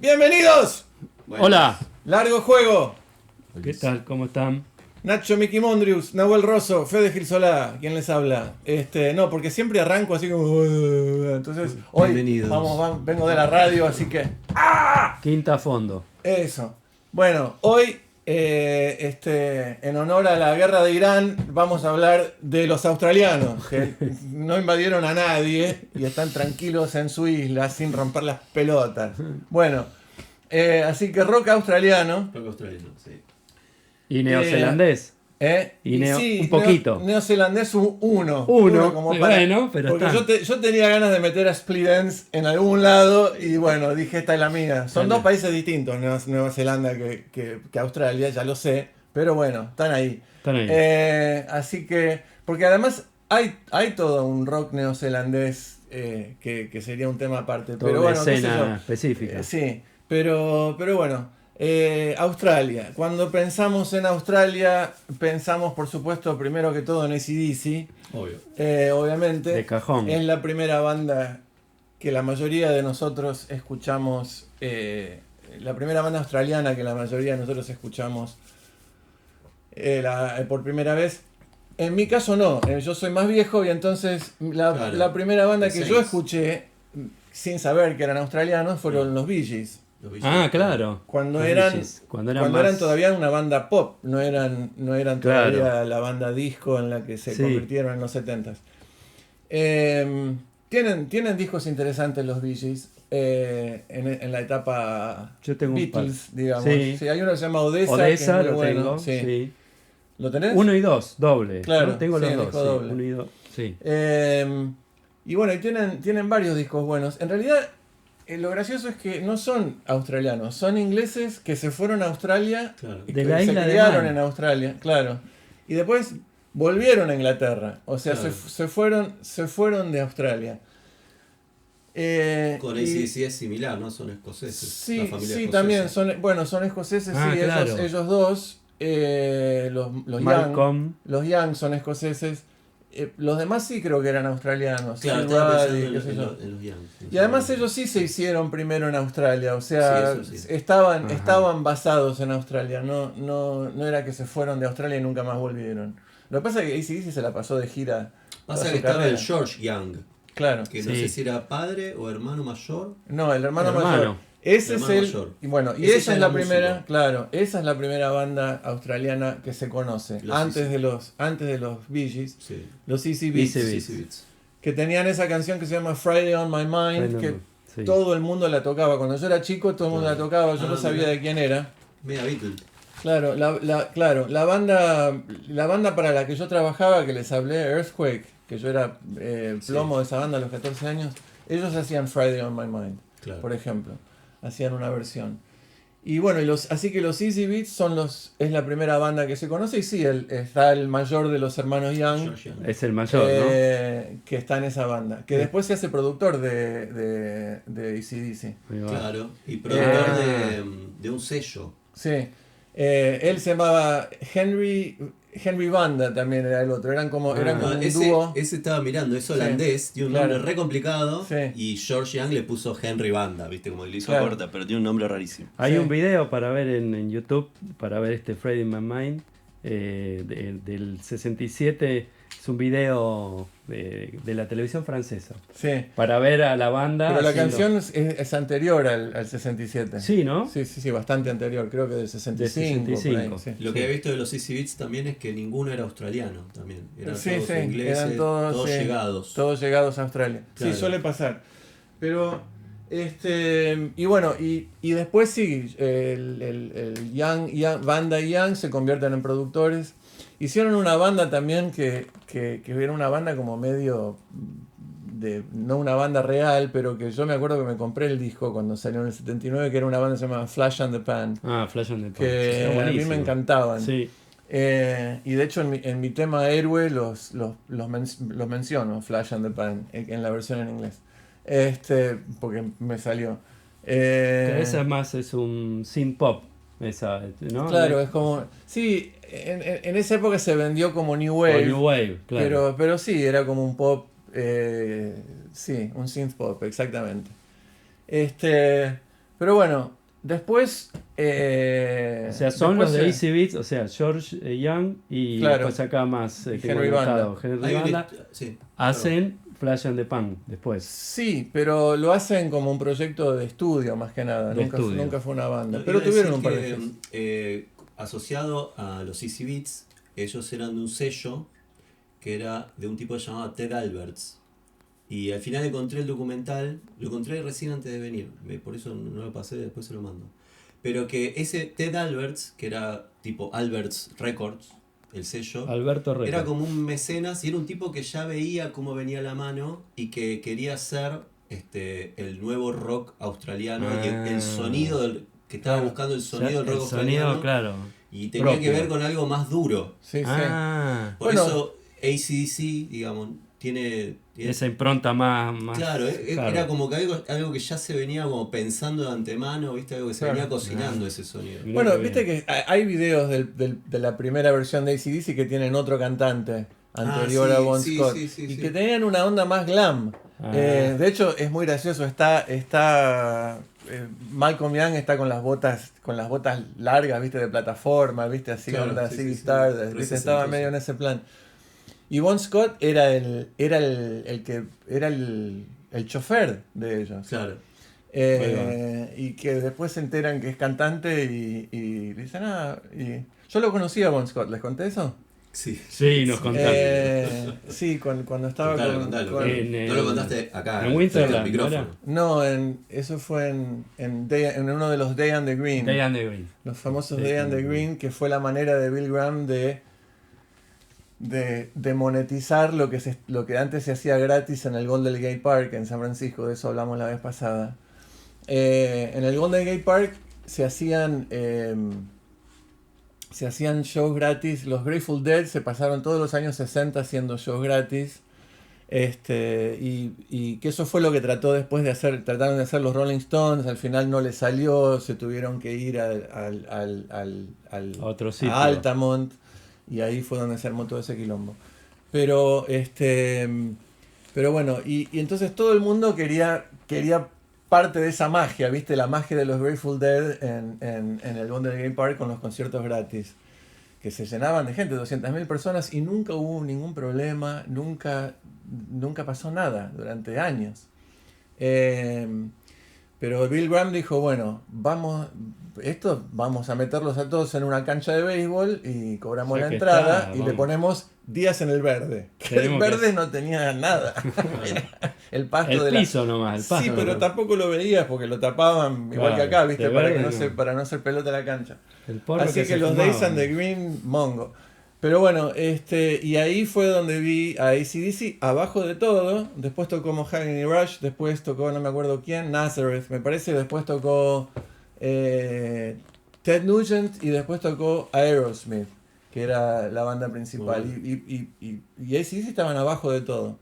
¡Bienvenidos! Bueno, Hola, Largo juego. ¿qué tal? ¿Cómo están? Nacho Miki Mondrius, Nahuel Rosso, Fede Gil Solá, ¿quién les habla? No, porque siempre arranco así como... Entonces, hoy Bienvenidos. vengo de la radio, así que... Quinta a fondo. Eso. Bueno, hoy, en honor a la guerra de Irán, vamos a hablar de los australianos, que no invadieron a nadie y están tranquilos en su isla sin romper las pelotas. Bueno, así que rock australiano. Rock australiano, sí. ¿Y neozelandés? Sí, un poquito. Neozelandés uno Uno, bueno, pero porque está. yo tenía ganas de meter a Split Enz en algún lado y bueno, dije, esta es la mía. Son dos países distintos, Nueva Zelanda que Australia, ya lo sé, pero bueno, están ahí. Están ahí. Así que, porque además hay todo un rock neozelandés que sería un tema aparte. Toda Pero una bueno, qué sé escena yo. específica. Sí, pero bueno. Australia. Cuando pensamos en Australia, pensamos por supuesto primero que todo en AC/DC. Obvio. Obviamente. De cajón. Es la primera banda que la mayoría de nosotros escuchamos. La primera banda australiana que la mayoría de nosotros escuchamos por primera vez. En mi caso no, yo soy más viejo y entonces Claro. la primera banda que yo Seis. escuché sin saber que eran australianos fueron los Bee Gees. Los Ah, claro. Cuando Los eran, Bee Gees, cuando eran más- todavía una banda pop, no eran Claro. todavía la banda disco en la que se Sí. convirtieron en los 70s. Tienen discos interesantes los Bee Gees en la etapa Yo tengo un par. Beatles, digamos. Sí. Sí, hay uno que se llama Odessa, Odessa que es muy lo bueno. tengo. Sí. Sí. ¿Lo tenés? 1 y 2, doble. Claro, ¿no? Tengo sí, los el dos. disco Sí. doble. 1 y 2. Sí. Y bueno, y tienen varios discos buenos. En realidad, lo gracioso es que no son australianos, son ingleses que se fueron a Australia Claro. y De que la se isla de criaron Man. en Australia, claro. Y después volvieron a Inglaterra, o sea, Claro. se fueron de Australia. Con y- AC/DC es similar, ¿no? Son escoceses. La Sí, familia sí, escocesa. también son escoceses, Ah, sí, claro. ellos dos, los Malcolm. Young son escoceses. Los demás sí creo que eran australianos. Claro, Steve estaba Ruddy, pensando qué sé yo. en los Young. Y además ellos sí se hicieron primero en Australia, o sea, Sí, eso sí. estaban Ajá. basados en Australia, no era que se fueron de Australia y nunca más volvieron. Lo que pasa es que AC/DC se la pasó de gira. Pasa toda que su estaba el carrera. George Young, Claro. que no Sí. sé si era padre o hermano mayor. No, el hermano El hermano. mayor. Ese El es hermano el. mayor. Y bueno, y Ese esa ya es la era primera, músico. claro, esa es la primera banda australiana que se conoce. Los Antes CC. de los Bee Gees, Sí. los CC Beats, CC Beats. CC Beats. que tenían esa canción que se llama Friday on My Mind, que Sí. todo el mundo la tocaba. Cuando yo era chico, todo el mundo la Claro. tocaba, yo no Ah, sabía mirá. de quién era. Media Beatle. Claro, la banda para la que yo trabajaba, que les hablé, Earthquake, que yo era plomo de esa banda a los 14 años, ellos hacían Friday on My Mind, Claro. por ejemplo. Hacían una versión. Y bueno, así que los Easy Beats es la primera banda que se conoce, y sí, está el mayor de los hermanos Young, George Young. Es el mayor, que está en esa banda, que después se hace productor de AC/DC. ¿no? Ahí va. Claro. Y productor Eh. de un sello. Sí. Él se llamaba Henry Vanda, también era el otro. Eran como Ah, un ese, dúo. ese estaba mirando, es holandés, tiene un claro. nombre re complicado. Sí. Y George Young le puso Henry Banda, ¿viste? Como le hizo Claro. corta, pero tiene un nombre rarísimo. Hay Sí. un video para ver en YouTube, para ver este Friday in My Mind, del 67. Es un video de la televisión francesa. Sí. Para ver a la banda. Pero la haciendo- canción es anterior al 67. Sí, ¿no? Sí, bastante anterior. Creo que del 65. Del 65. por ahí, sí. Lo que he visto de los CC Beats también es que ninguno era australiano también. Eran Sí, todos sí, ingleses, eran todos sí, llegados. Todos llegados a Australia. Claro. Sí, suele pasar. Pero, y bueno, y después sí, Banda y Young se convierten en productores. Hicieron una banda también que era una banda como medio no una banda real, pero que yo me acuerdo que me compré el disco cuando salió en el 79, que era una banda que se llama Flash and the Pan, Ah, Flash on the Pan. que Está a mí buenísimo. me encantaban. Sí. Y de hecho en mi tema Héroe los menciono, Flash and the Pan, en la versión en inglés. Porque me salió. Esa más es un synth pop. Esa, ¿no? Claro, es como... Sí, en esa época se vendió como New O Wave, New Wave, claro. pero sí, era como un pop, sí, un synth pop, exactamente. Pero bueno, después... O sea, son después los de Easy Beats, o sea, George Young y Claro. después acá más Y tengo Henry anotado, Banda. Henry Hay una Banda, sí, hacen Flash and the Pan después. Sí, pero lo hacen como un proyecto de estudio más que nada. De Nunca, estudio. nunca fue una banda. No, Pero iba a tuvieron decir un par de que, hits. asociado a los Easy Beats, ellos eran de un sello que era de un tipo llamado Ted Alberts. Y al final encontré el documental, lo encontré recién antes de venir, por eso no lo pasé, después se lo mando. Pero que ese Ted Alberts, que era tipo Alberts Records, el sello, Alberto era Record. como un mecenas y era un tipo que ya veía cómo venía la mano y que quería ser el nuevo rock australiano y el sonido que estaba Claro. buscando el O sea, sonido del rock el sonido, australiano claro. y tenía que propio. ver con algo más duro. Sí, sí. Ah, Por Bueno. eso AC/DC, digamos, tiene esa impronta más claro, claro. era como que algo que ya se venía como pensando de antemano, ¿viste? Algo que se Claro. venía cocinando ese sonido. Mirá Bueno, qué viste bien. que hay videos de la primera versión de AC/DC que tienen otro cantante anterior Ah, a sí, Bon sí, Scott. sí, sí, y sí. que tenían una onda más glam. Ah. De hecho, es muy gracioso. Malcolm Young está con las botas largas, viste, de plataforma, viste, así, Claro, onda sí, Ziggy sí, sí. Stardust, Re viste, estaba sesentoso. medio en ese plan. Y Bon Scott era el chofer de ellos. Claro. Y que después se enteran que es cantante y dicen, yo lo conocí a Bon Scott, ¿les conté eso? Sí. Sí, nos contaste. Sí, cuando estaba Contalo. No lo contaste acá, en frente al Winterland, ¿no micrófono. era? No, eso fue en uno de los Day and the Green. Day and the Green. Los famosos Day Day and and the the Green, que fue la manera de Bill Graham de monetizar lo que antes se hacía gratis en el Golden Gate Park en San Francisco, de eso hablamos la vez pasada. En el Golden Gate Park se hacían shows gratis. Los Grateful Dead se pasaron todos los años 60 haciendo shows gratis. Y que eso fue lo que trataron de hacer los Rolling Stones. Al final no les salió, se tuvieron que ir A otro sitio. a Altamont, y ahí fue donde se armó todo ese quilombo. Pero bueno, y entonces todo el mundo quería parte de esa magia, ¿viste? La magia de los Grateful Dead en el Golden Gate Park con los conciertos gratis, que se llenaban de gente, 200.000 personas, y nunca hubo ningún problema, nunca pasó nada durante años. Pero Bill Graham dijo, bueno, vamos a meterlos a todos en una cancha de béisbol y cobramos Ya la que entrada está, y le vamos. ponemos días en el verde. Que el Tenemos que verde no tenía nada. Era el pasto El de la... piso nomás, el pasto. Sí, pero nomás. tampoco lo veías porque lo tapaban igual que Claro, acá, ¿viste? de Para verde no. para no hacer pelota la cancha. El porro Así que se los fumaba. Days and the Green, mongo. Pero bueno, y ahí fue donde vi a AC/DC abajo de todo. Después tocó Mahogany Rush, después tocó no me acuerdo quién, Nazareth, me parece. Después tocó Ted Nugent y después tocó Aerosmith, que era la banda principal. Bueno. Y AC/DC estaban abajo de todo.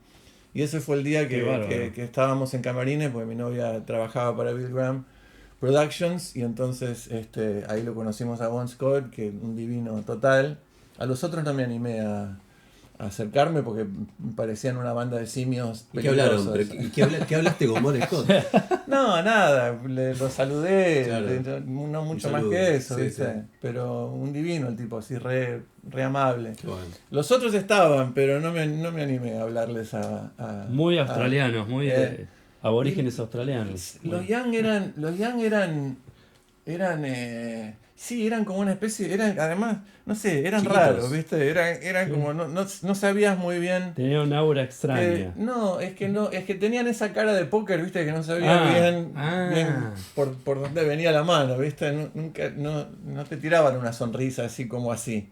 Y ese fue el día Qué bárbaro. que estábamos en camarines, porque mi novia trabajaba para Bill Graham Productions, y entonces ahí lo conocimos a Bon Scott, que un divino total. A los otros no me animé a acercarme porque me parecían una banda de simios ¿Y qué hablaron? peligrosos. ¿Qué hablaste con Bon Scott? No, nada, lo saludé, Claro. no mucho Un más saludo, que eso, sí, ¿viste? sí. Pero un divino el tipo, así re amable. Qué bueno. Los otros estaban, pero no me animé a hablarles Muy australianos, muy eh, aborígenes australianos. Los Young sí, eran como una especie, además, no sé, eran Chiquitos. raros, ¿viste? Eran Sí. como, no sabías muy bien. Tenía un aura extraña. No, es que tenían esa cara de póker, ¿viste? Que no sabía bien por dónde venía la mano, ¿viste? Nunca, no te tiraban una sonrisa así como así.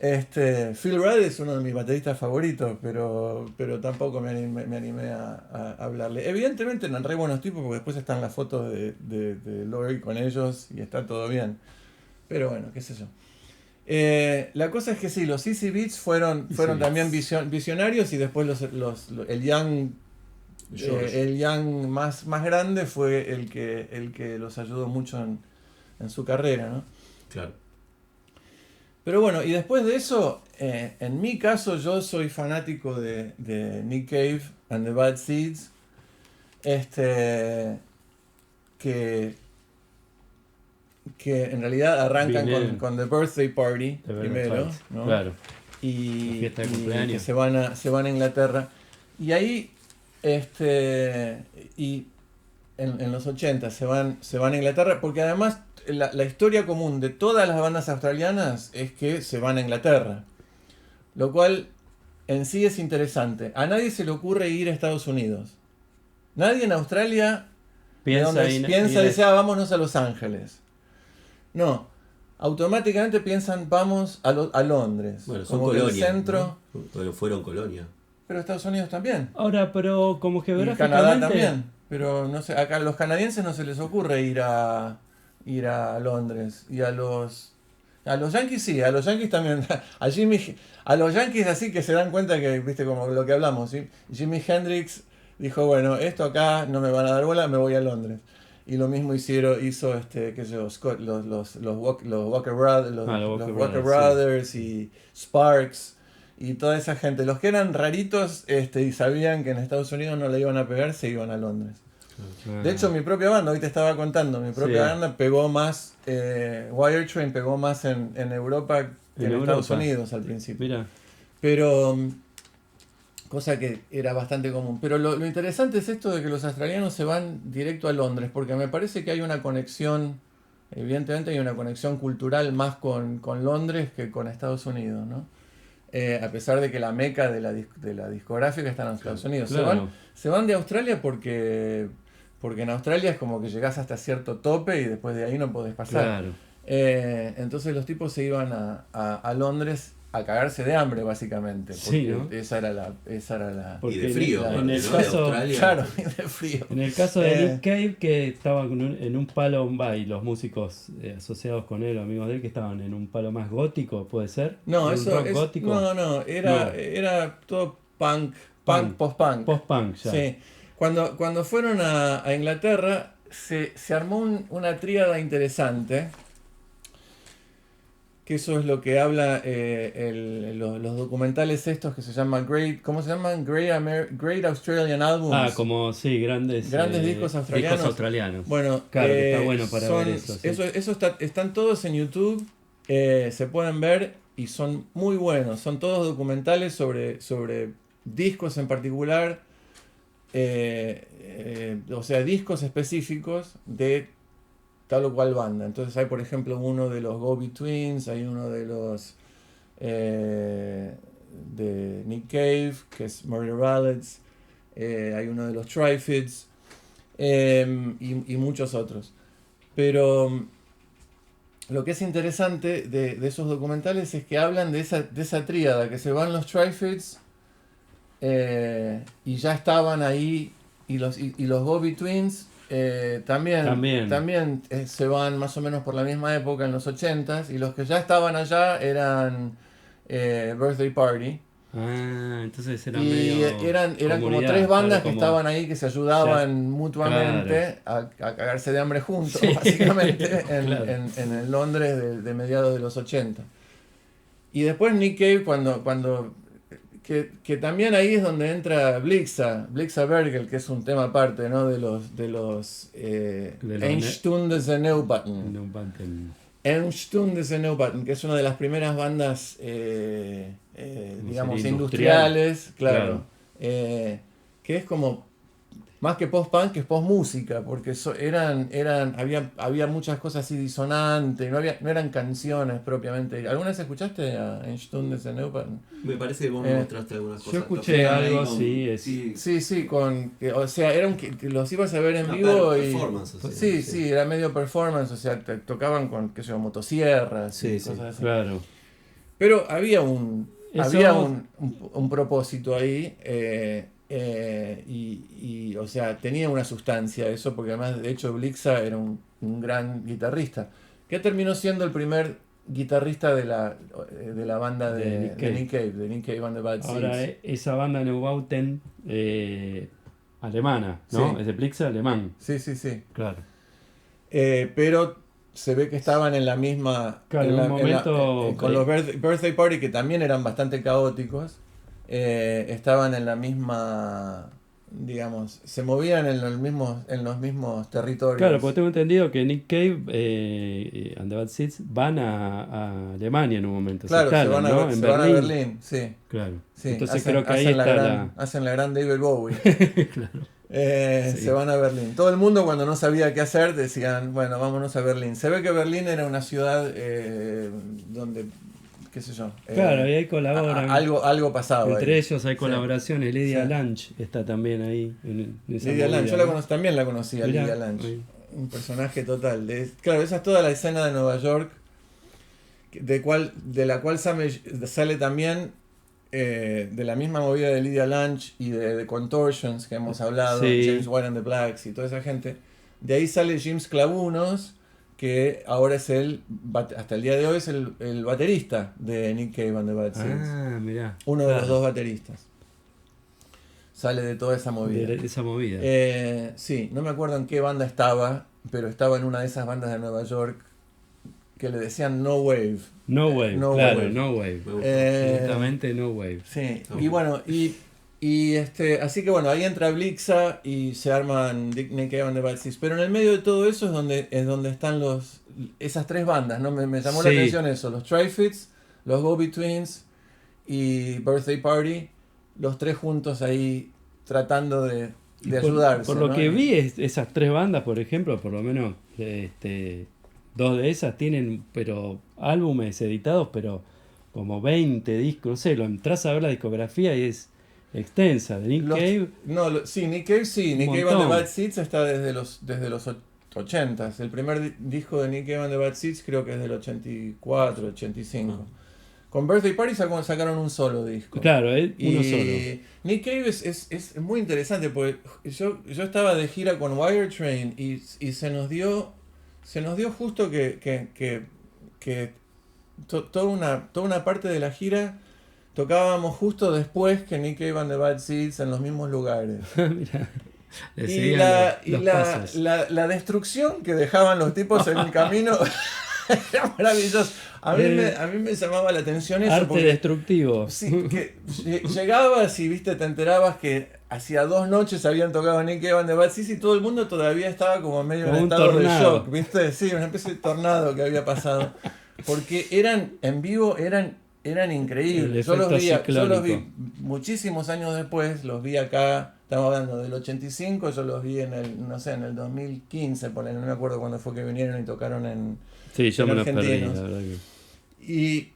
Phil Rudd es uno de mis bateristas favoritos, pero tampoco me animé a hablarle. Evidentemente eran re buenos tipos, porque después están las fotos de Laurie con ellos y está todo bien. Pero bueno, qué sé yo. La cosa es que sí, los Easy Beats fueron también visionarios, y después el Young, el Young más grande fue el que los ayudó mucho en su carrera, ¿no? Claro. Pero bueno, y después de eso, en mi caso, yo soy fanático de Nick Cave and the Bad Seeds. que en realidad arrancan Vienen. con The Birthday Party De verdad, primero, ¿no? Claro. Y, La fiesta de y cumpleaños. que se van a Inglaterra. Y ahí, y en los 80 se van a Inglaterra, porque además la historia común de todas las bandas australianas es que se van a Inglaterra. Lo cual en sí es interesante. A nadie se le ocurre ir a Estados Unidos. Nadie en Australia piensa y dice, vámonos a Los Ángeles. No, automáticamente piensan, vamos a Londres. Bueno, son como que el colonia, centro. ¿no? Pero fueron colonia. Pero Estados Unidos también. Ahora, pero como Y geográficamente... Canadá también. Pero no sé, acá a los canadienses no se les ocurre ir a Londres. Y a los Yankees sí, a los Yankees también. A los Yankees así que se dan cuenta que, viste, como lo que hablamos, ¿sí? Jimi Hendrix dijo, bueno, esto acá no me van a dar bola, me voy a Londres. Y lo mismo hizo qué sé yo, Scott, los Walker Brothers, los Walker Brothers y Sparks y toda esa gente. Los que eran raritos y sabían que en Estados Unidos no le iban a pegar, se iban a Londres. De hecho, mi propia banda, hoy te estaba contando, mi propia banda pegó más, Wire Train pegó más en Europa que en Estados Unidos al principio. Mira. Pero, cosa que era bastante común. Pero lo interesante es esto de que los australianos se van directo a Londres, porque me parece que hay una conexión, evidentemente hay una conexión cultural más con Londres que con Estados Unidos, ¿no? A pesar de que la meca de la discográfica está en Estados Unidos. Claro. Se van de Australia porque en Australia es como que llegás hasta cierto tope y después de ahí no podés pasar. Claro. Entonces los tipos se iban a Londres a cagarse de hambre, básicamente. Porque Sí, ¿no? esa era la Porque Y de frío, en el ¿no? caso, De Australia. claro, y de frío. En el caso de Nick Cave, que estaba en un palo, y los músicos asociados con él, amigos de él, que estaban en un palo más gótico, ¿puede ser? No, ¿Un eso rock gótico? no, era todo punk, post-punk. Post-punk, ya. Sí. Cuando fueron a Inglaterra, se armó una tríada interesante. Que eso es lo que habla los documentales estos que se llaman ¿cómo se llaman? Great Australian Albums. Como sí, grandes discos australianos. Discos australianos. Bueno, claro, que está bueno para ver eso. Sí. Están todos en YouTube, se pueden ver y son muy buenos. Son todos documentales sobre discos en particular, o sea, discos específicos de tal o cual banda. Entonces hay, por ejemplo, uno de los Go-Betweens, hay uno de los de Nick Cave, que es Murder Ballads, hay uno de los Triffids, y muchos otros. Pero lo que es interesante de esos documentales es que hablan de esa tríada, que se van los Triffids y ya estaban ahí, y los Go-Betweens también se van más o menos por la misma época, en los 80s, y los que ya estaban allá eran Birthday Party. Entonces era y medio eran como comunidad, tres bandas claro, que estaban ahí, que se ayudaban mutuamente a cagarse de hambre juntos, Sí, básicamente, claro. en el Londres de mediados de los 80. Y después Nick Cave, cuando que también ahí es donde entra Blixa Bergel, que es un tema aparte, ¿no? de los Einstunde de Neubatten. Einstunde de Neubatten, que es una de las primeras bandas, digamos, industriales, claro. Que es como, más que post-punk, es post-música, porque había muchas cosas así disonantes, no eran canciones propiamente. ¿Alguna vez escuchaste a Einstunde de Neubatten? Me parece que vos me mostraste algunas cosas. Yo escuché algo así. Sí, o sea, que los ibas a ver en vivo y... Performance, sí, era medio performance, o sea, tocaban con, qué sé yo, motosierras y cosas así. Claro. Pero había un propósito ahí, y o sea, tenía una sustancia eso, porque además, de hecho, Blixa era un gran guitarrista, que terminó siendo el primer guitarrista de la banda de Nick Cave and the Bad Seeds. Ahora, esa banda Neubauten, alemana, ¿no? Sí. Es de Blixa, alemán. Sí. Claro. Pero se ve que estaban en la misma... Claro, en un momento... con los Birthday Party, que también eran bastante caóticos, estaban en la misma digamos, se movían en los mismos territorios. Claro, porque tengo entendido que Nick Cave and the Bad Seeds van a Alemania en un momento. Claro, se instalan, ¿no? se van a Berlín, sí. Claro. Sí, Entonces creo que ahí está hacen la gran David Bowie. Claro. Sí. Se van a Berlín. Todo el mundo cuando no sabía qué hacer decían, bueno, vámonos a Berlín. Se ve que Berlín era una ciudad donde, qué sé yo. Claro, y ahí colaboran. Algo pasaba. Entre ahí. ellos hay colaboraciones. Lydia Sí. Lunch está también ahí. En esa Lidia movida, Lange, yo ¿no? también la conocía, Mirá, Lidia Lange. ahí. Un personaje total. Claro, esa es toda la escena de Nueva York, de la cual sale también de la misma movida de Lydia Lunch y de Contortions que hemos hablado, Sí. James White and the Blacks y toda esa gente. De ahí sale James Clavunos, que ahora es hasta el día de hoy es el baterista de Nick Cave and the Bad Seeds. Ah, mirá. Uno de Claro. los dos bateristas. Sale de toda esa movida. De esa movida. Sí, no me acuerdo en qué banda estaba, pero estaba en una de esas bandas de Nueva York que le decían No Wave. No Wave, No claro, Wave. No Wave. Me gusta. Directamente No Wave. Sí, No. y bueno, así que bueno, ahí entra Blixa y se arman Nick Cave and the Bad Seeds. Pero en el medio de todo eso es donde están esas tres bandas, ¿no? Me llamó la Sí. atención eso, los Tri-Fits, los Go-Betweens y Birthday Party, los tres juntos ahí tratando de ayudarse. Por lo ¿no? que vi, esas tres bandas, por ejemplo, por lo menos dos de esas tienen pero álbumes editados, pero como 20 discos, no sé, lo entras a ver la discografía y es extensa. De Nick Cave, Sí, Nick Cave sí. Nick Cave and the montón. Bad Seeds está desde los 80s. El primer disco de Nick Cave and the Bad Seeds creo que es del 84, 85. Con Birthday Party sacaron un solo disco. claro, uno Y solo. Nick Cave es muy interesante porque yo estaba de gira con Wire Train y se nos dio justo que toda una parte de la gira tocábamos justo después que Nick Cave and the Bad Seeds en los mismos lugares. Mirá, le Y seguían los pasos. la destrucción que dejaban los tipos en el camino era maravilloso. A mí me llamaba la atención eso Arte porque destructivo. sí, que llegabas y viste, te enterabas que hacía 2 noches habían tocado Nick Cave and the Bad Seeds y todo el mundo todavía estaba como medio en Como un estado tornado. de shock, ¿viste? Sí, una especie de tornado que había pasado. Porque en vivo eran increíbles. El Yo los efecto vi ciclónico. muchísimos años después, los vi acá, estamos hablando del 85, yo los vi en el 2015, no me acuerdo cuándo fue que vinieron y tocaron en Sí, yo me los perdí, argentinos. la verdad que.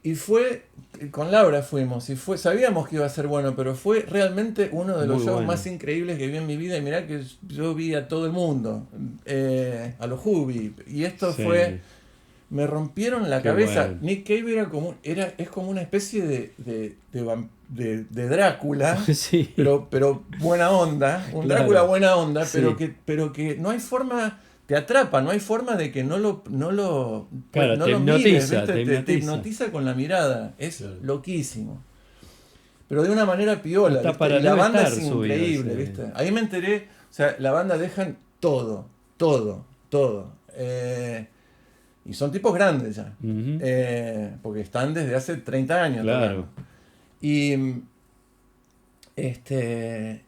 y fue, con Laura fuimos, sabíamos que iba a ser bueno, pero fue realmente uno de los Muy shows bueno. más increíbles que vi en mi vida, y mirá que yo vi a todo el mundo, a los Hubi, y esto Sí. me rompieron la Qué cabeza. bueno. Nick Cave es como una especie de Drácula, Sí. pero buena onda, un Claro. Drácula buena onda, Sí. pero que no hay forma, te atrapa, no hay forma de que no lo Claro, no te lo hipnotiza, mires, ¿viste? te Te hipnotiza. hipnotiza con la mirada, es Claro. loquísimo. Pero de una manera piola, Está ¿viste? para Y la banda estar es subido, increíble, sí. ¿viste? Ahí me enteré, o sea, la banda dejan todo. Y son tipos grandes ya. Ujú. Porque están desde hace 30 años. Claro. tocando.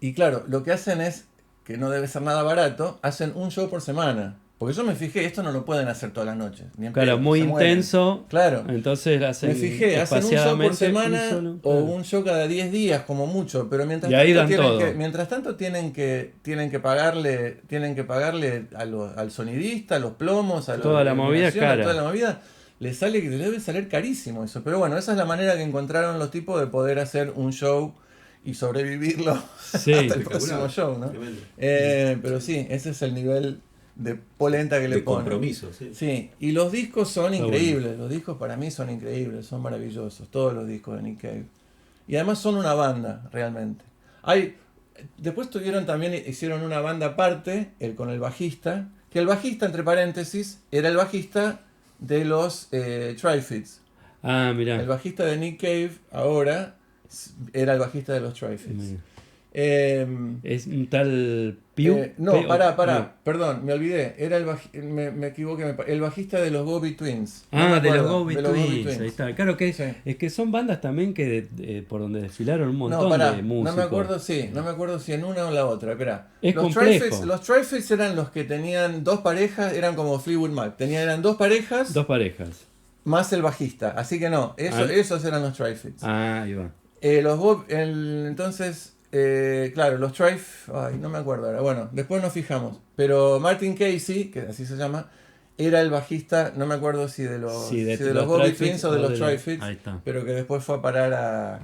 Y claro, lo que hacen es, que no debe ser nada barato, hacen un show por semana. Porque yo me fijé, esto no lo pueden hacer todas las noches. Ni en Claro, pedo, muy se mueren. intenso. Claro. Entonces hacen Me fijé, hacen un show por espaciadamente semana un solo, o claro. un show cada 10 días como mucho, pero mientras Y ahí dan tanto todo. mientras tanto tienen que pagarle al sonidista, a los plomos, a Toda la movida es iluminación, a cara. toda la movida, les debe salir carísimo eso. Pero bueno, esa es la manera que encontraron los tipos de poder hacer un show y sobrevivirlo Sí. hasta el próximo show, ¿no? Tremendo. Pero sí, ese es el nivel de polenta que le De ponen. compromiso, sí. Sí, y los discos son Está increíbles, los discos para mí son increíbles, son maravillosos, todos los discos de Nick Cave. Y además son una banda, realmente. Después hicieron una banda aparte, con el bajista, que el bajista, entre paréntesis, era el bajista de los Tri-Fits. Ah, mirá. El bajista de Nick Cave ahora era el bajista de los Tri-Fits. Mirá. Es un tal Piu. No, P- pará, no. perdón, me olvidé. Era me equivoqué. El bajista de los Gobi Twins. No Ah, me de los acuerdo, Go de los Gobi Betweens, ahí está. Claro Sí. es que son bandas también que por donde desfilaron un No, montón pará, de no músicos. me acuerdo si en una o en la otra. Espera. Es Los complejo. Los Tri-Fates eran los que tenían dos parejas, eran como Fleetwood Mac. Eran dos parejas Dos parejas. más el bajista. Así que no, esos eran los Tri-Fates. Ah, ahí va. Entonces, claro, los ay, no me acuerdo ahora. Bueno, después nos fijamos. Pero Martin Casey, que así se llama, era el bajista, no me acuerdo si de los, Sí, si de los Bobby Tri-Fates Twins o de los Ahí Tri-Fates, está. pero que después fue a parar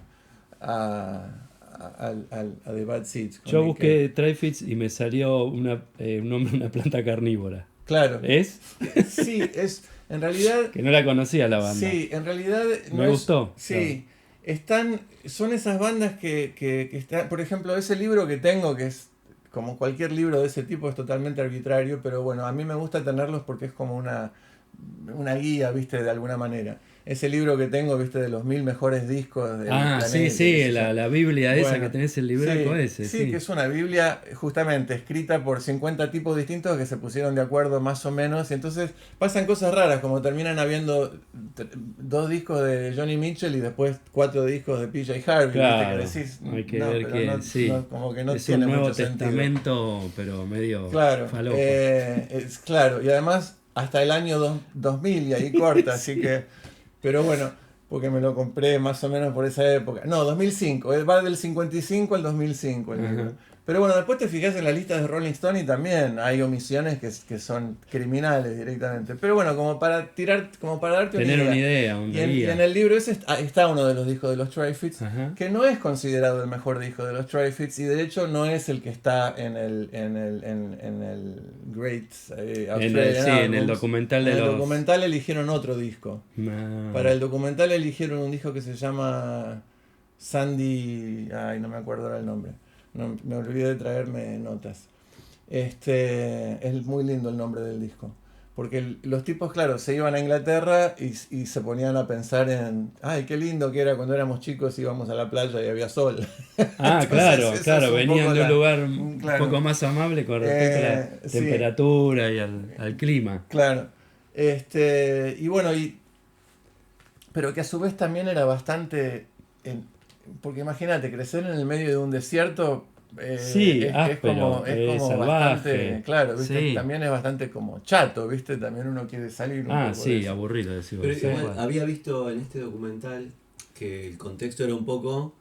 a The Bad Seeds. con Yo Nick Cave. busqué Tri-Fates y me salió un nombre de una planta carnívora. Claro. ¿Es? Sí, en realidad. Que no la conocía la banda. Sí, en realidad. Me gustó. Sí. Son esas bandas que están. Por ejemplo, ese libro que tengo, que es como cualquier libro de ese tipo, es totalmente arbitrario, pero bueno, a mí me gusta tenerlos porque es como una guía, ¿viste? De alguna manera. Ese libro que tengo, ¿viste? De los 1000 mejores discos del planeta. Sí, la Biblia esa Bueno, que tenés el libraco sí, ese. Sí, que es una Biblia justamente escrita por 50 tipos distintos que se pusieron de acuerdo más o menos. Y entonces pasan cosas raras, como terminan habiendo 2 discos de Johnny Mitchell y después 4 discos de PJ Harvey. Claro, ¿viste? Que decís, hay que no, ver pero que no, sí. como que no es tiene un Nuevo mucho sentido. Testamento, pero medio Claro, falopa. claro, y además hasta el año 2000 y ahí corta, así que, pero bueno, porque me lo compré más o menos por esa época. No, 2005, va del 55 al 2005 el libro. Ajá. Pero bueno, después te fijas en la lista de Rolling Stone y también hay omisiones que son criminales directamente. Pero bueno, como para darte Tener una idea. idea, Y en el libro ese está uno de los discos de los Tri-Fates, Ajá. que no es considerado el mejor disco de los Tri-Fates y de hecho no es el que está en el Great Australian en el Albums. documental de En el los... documental eligieron otro disco. Ah. Para el documental eligieron un disco que se llama Sandy... Ay, no me acuerdo ahora el nombre. No, me olvidé de traerme notas. Es muy lindo el nombre del disco. Porque los tipos, claro, se iban a Inglaterra y se ponían a pensar en... Ay, qué lindo que era cuando éramos chicos, íbamos a la playa y había sol. Ah, Entonces, claro, eso es un venían poco de un la- lugar un claro. poco más amable con respecto a la Sí. temperatura y al clima. Claro. Y bueno, pero que a su vez también era bastante... porque imagínate, crecer en el medio de un desierto Sí, áspero, es como salvaje. bastante... Claro, ¿viste? Sí. También es bastante como chato, ¿viste? También uno quiere salir un Ah, poco de sí, eso. aburrido decimos. Pero Sí. igual había visto en este documental que el contexto era un poco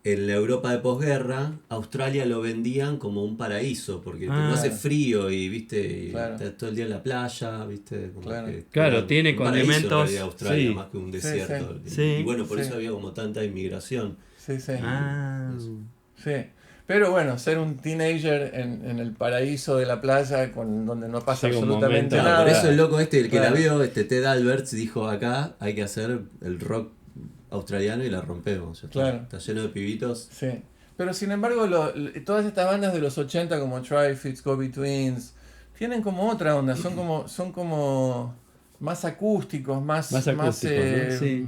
en la Europa de posguerra, Australia lo vendían como un paraíso, porque Ah. no hace Claro. frío y viste, Claro. estás todo el día en la playa, viste, como Claro. que Claro, era tiene un paraíso en condimentos, realidad Australia sí. más que un Sí, desierto. sí. Y bueno, por Sí. eso había como tanta inmigración. Sí, sí. Ah, Sí. Pero bueno, ser un teenager en el paraíso de la playa donde no pasa Llega un absolutamente momento- Claro, nada. por eso el loco el que Claro. la vio, Ted Alberts, dijo acá hay que hacer el rock australiano y la rompemos. Ya está. Claro. Está lleno de pibitos. Sí. Pero sin embargo, todas estas bandas de los 80 como Tri-Fates, Gobi Twins, tienen como otra onda, son como más acústicos, Más acústicos, ¿no? Sí.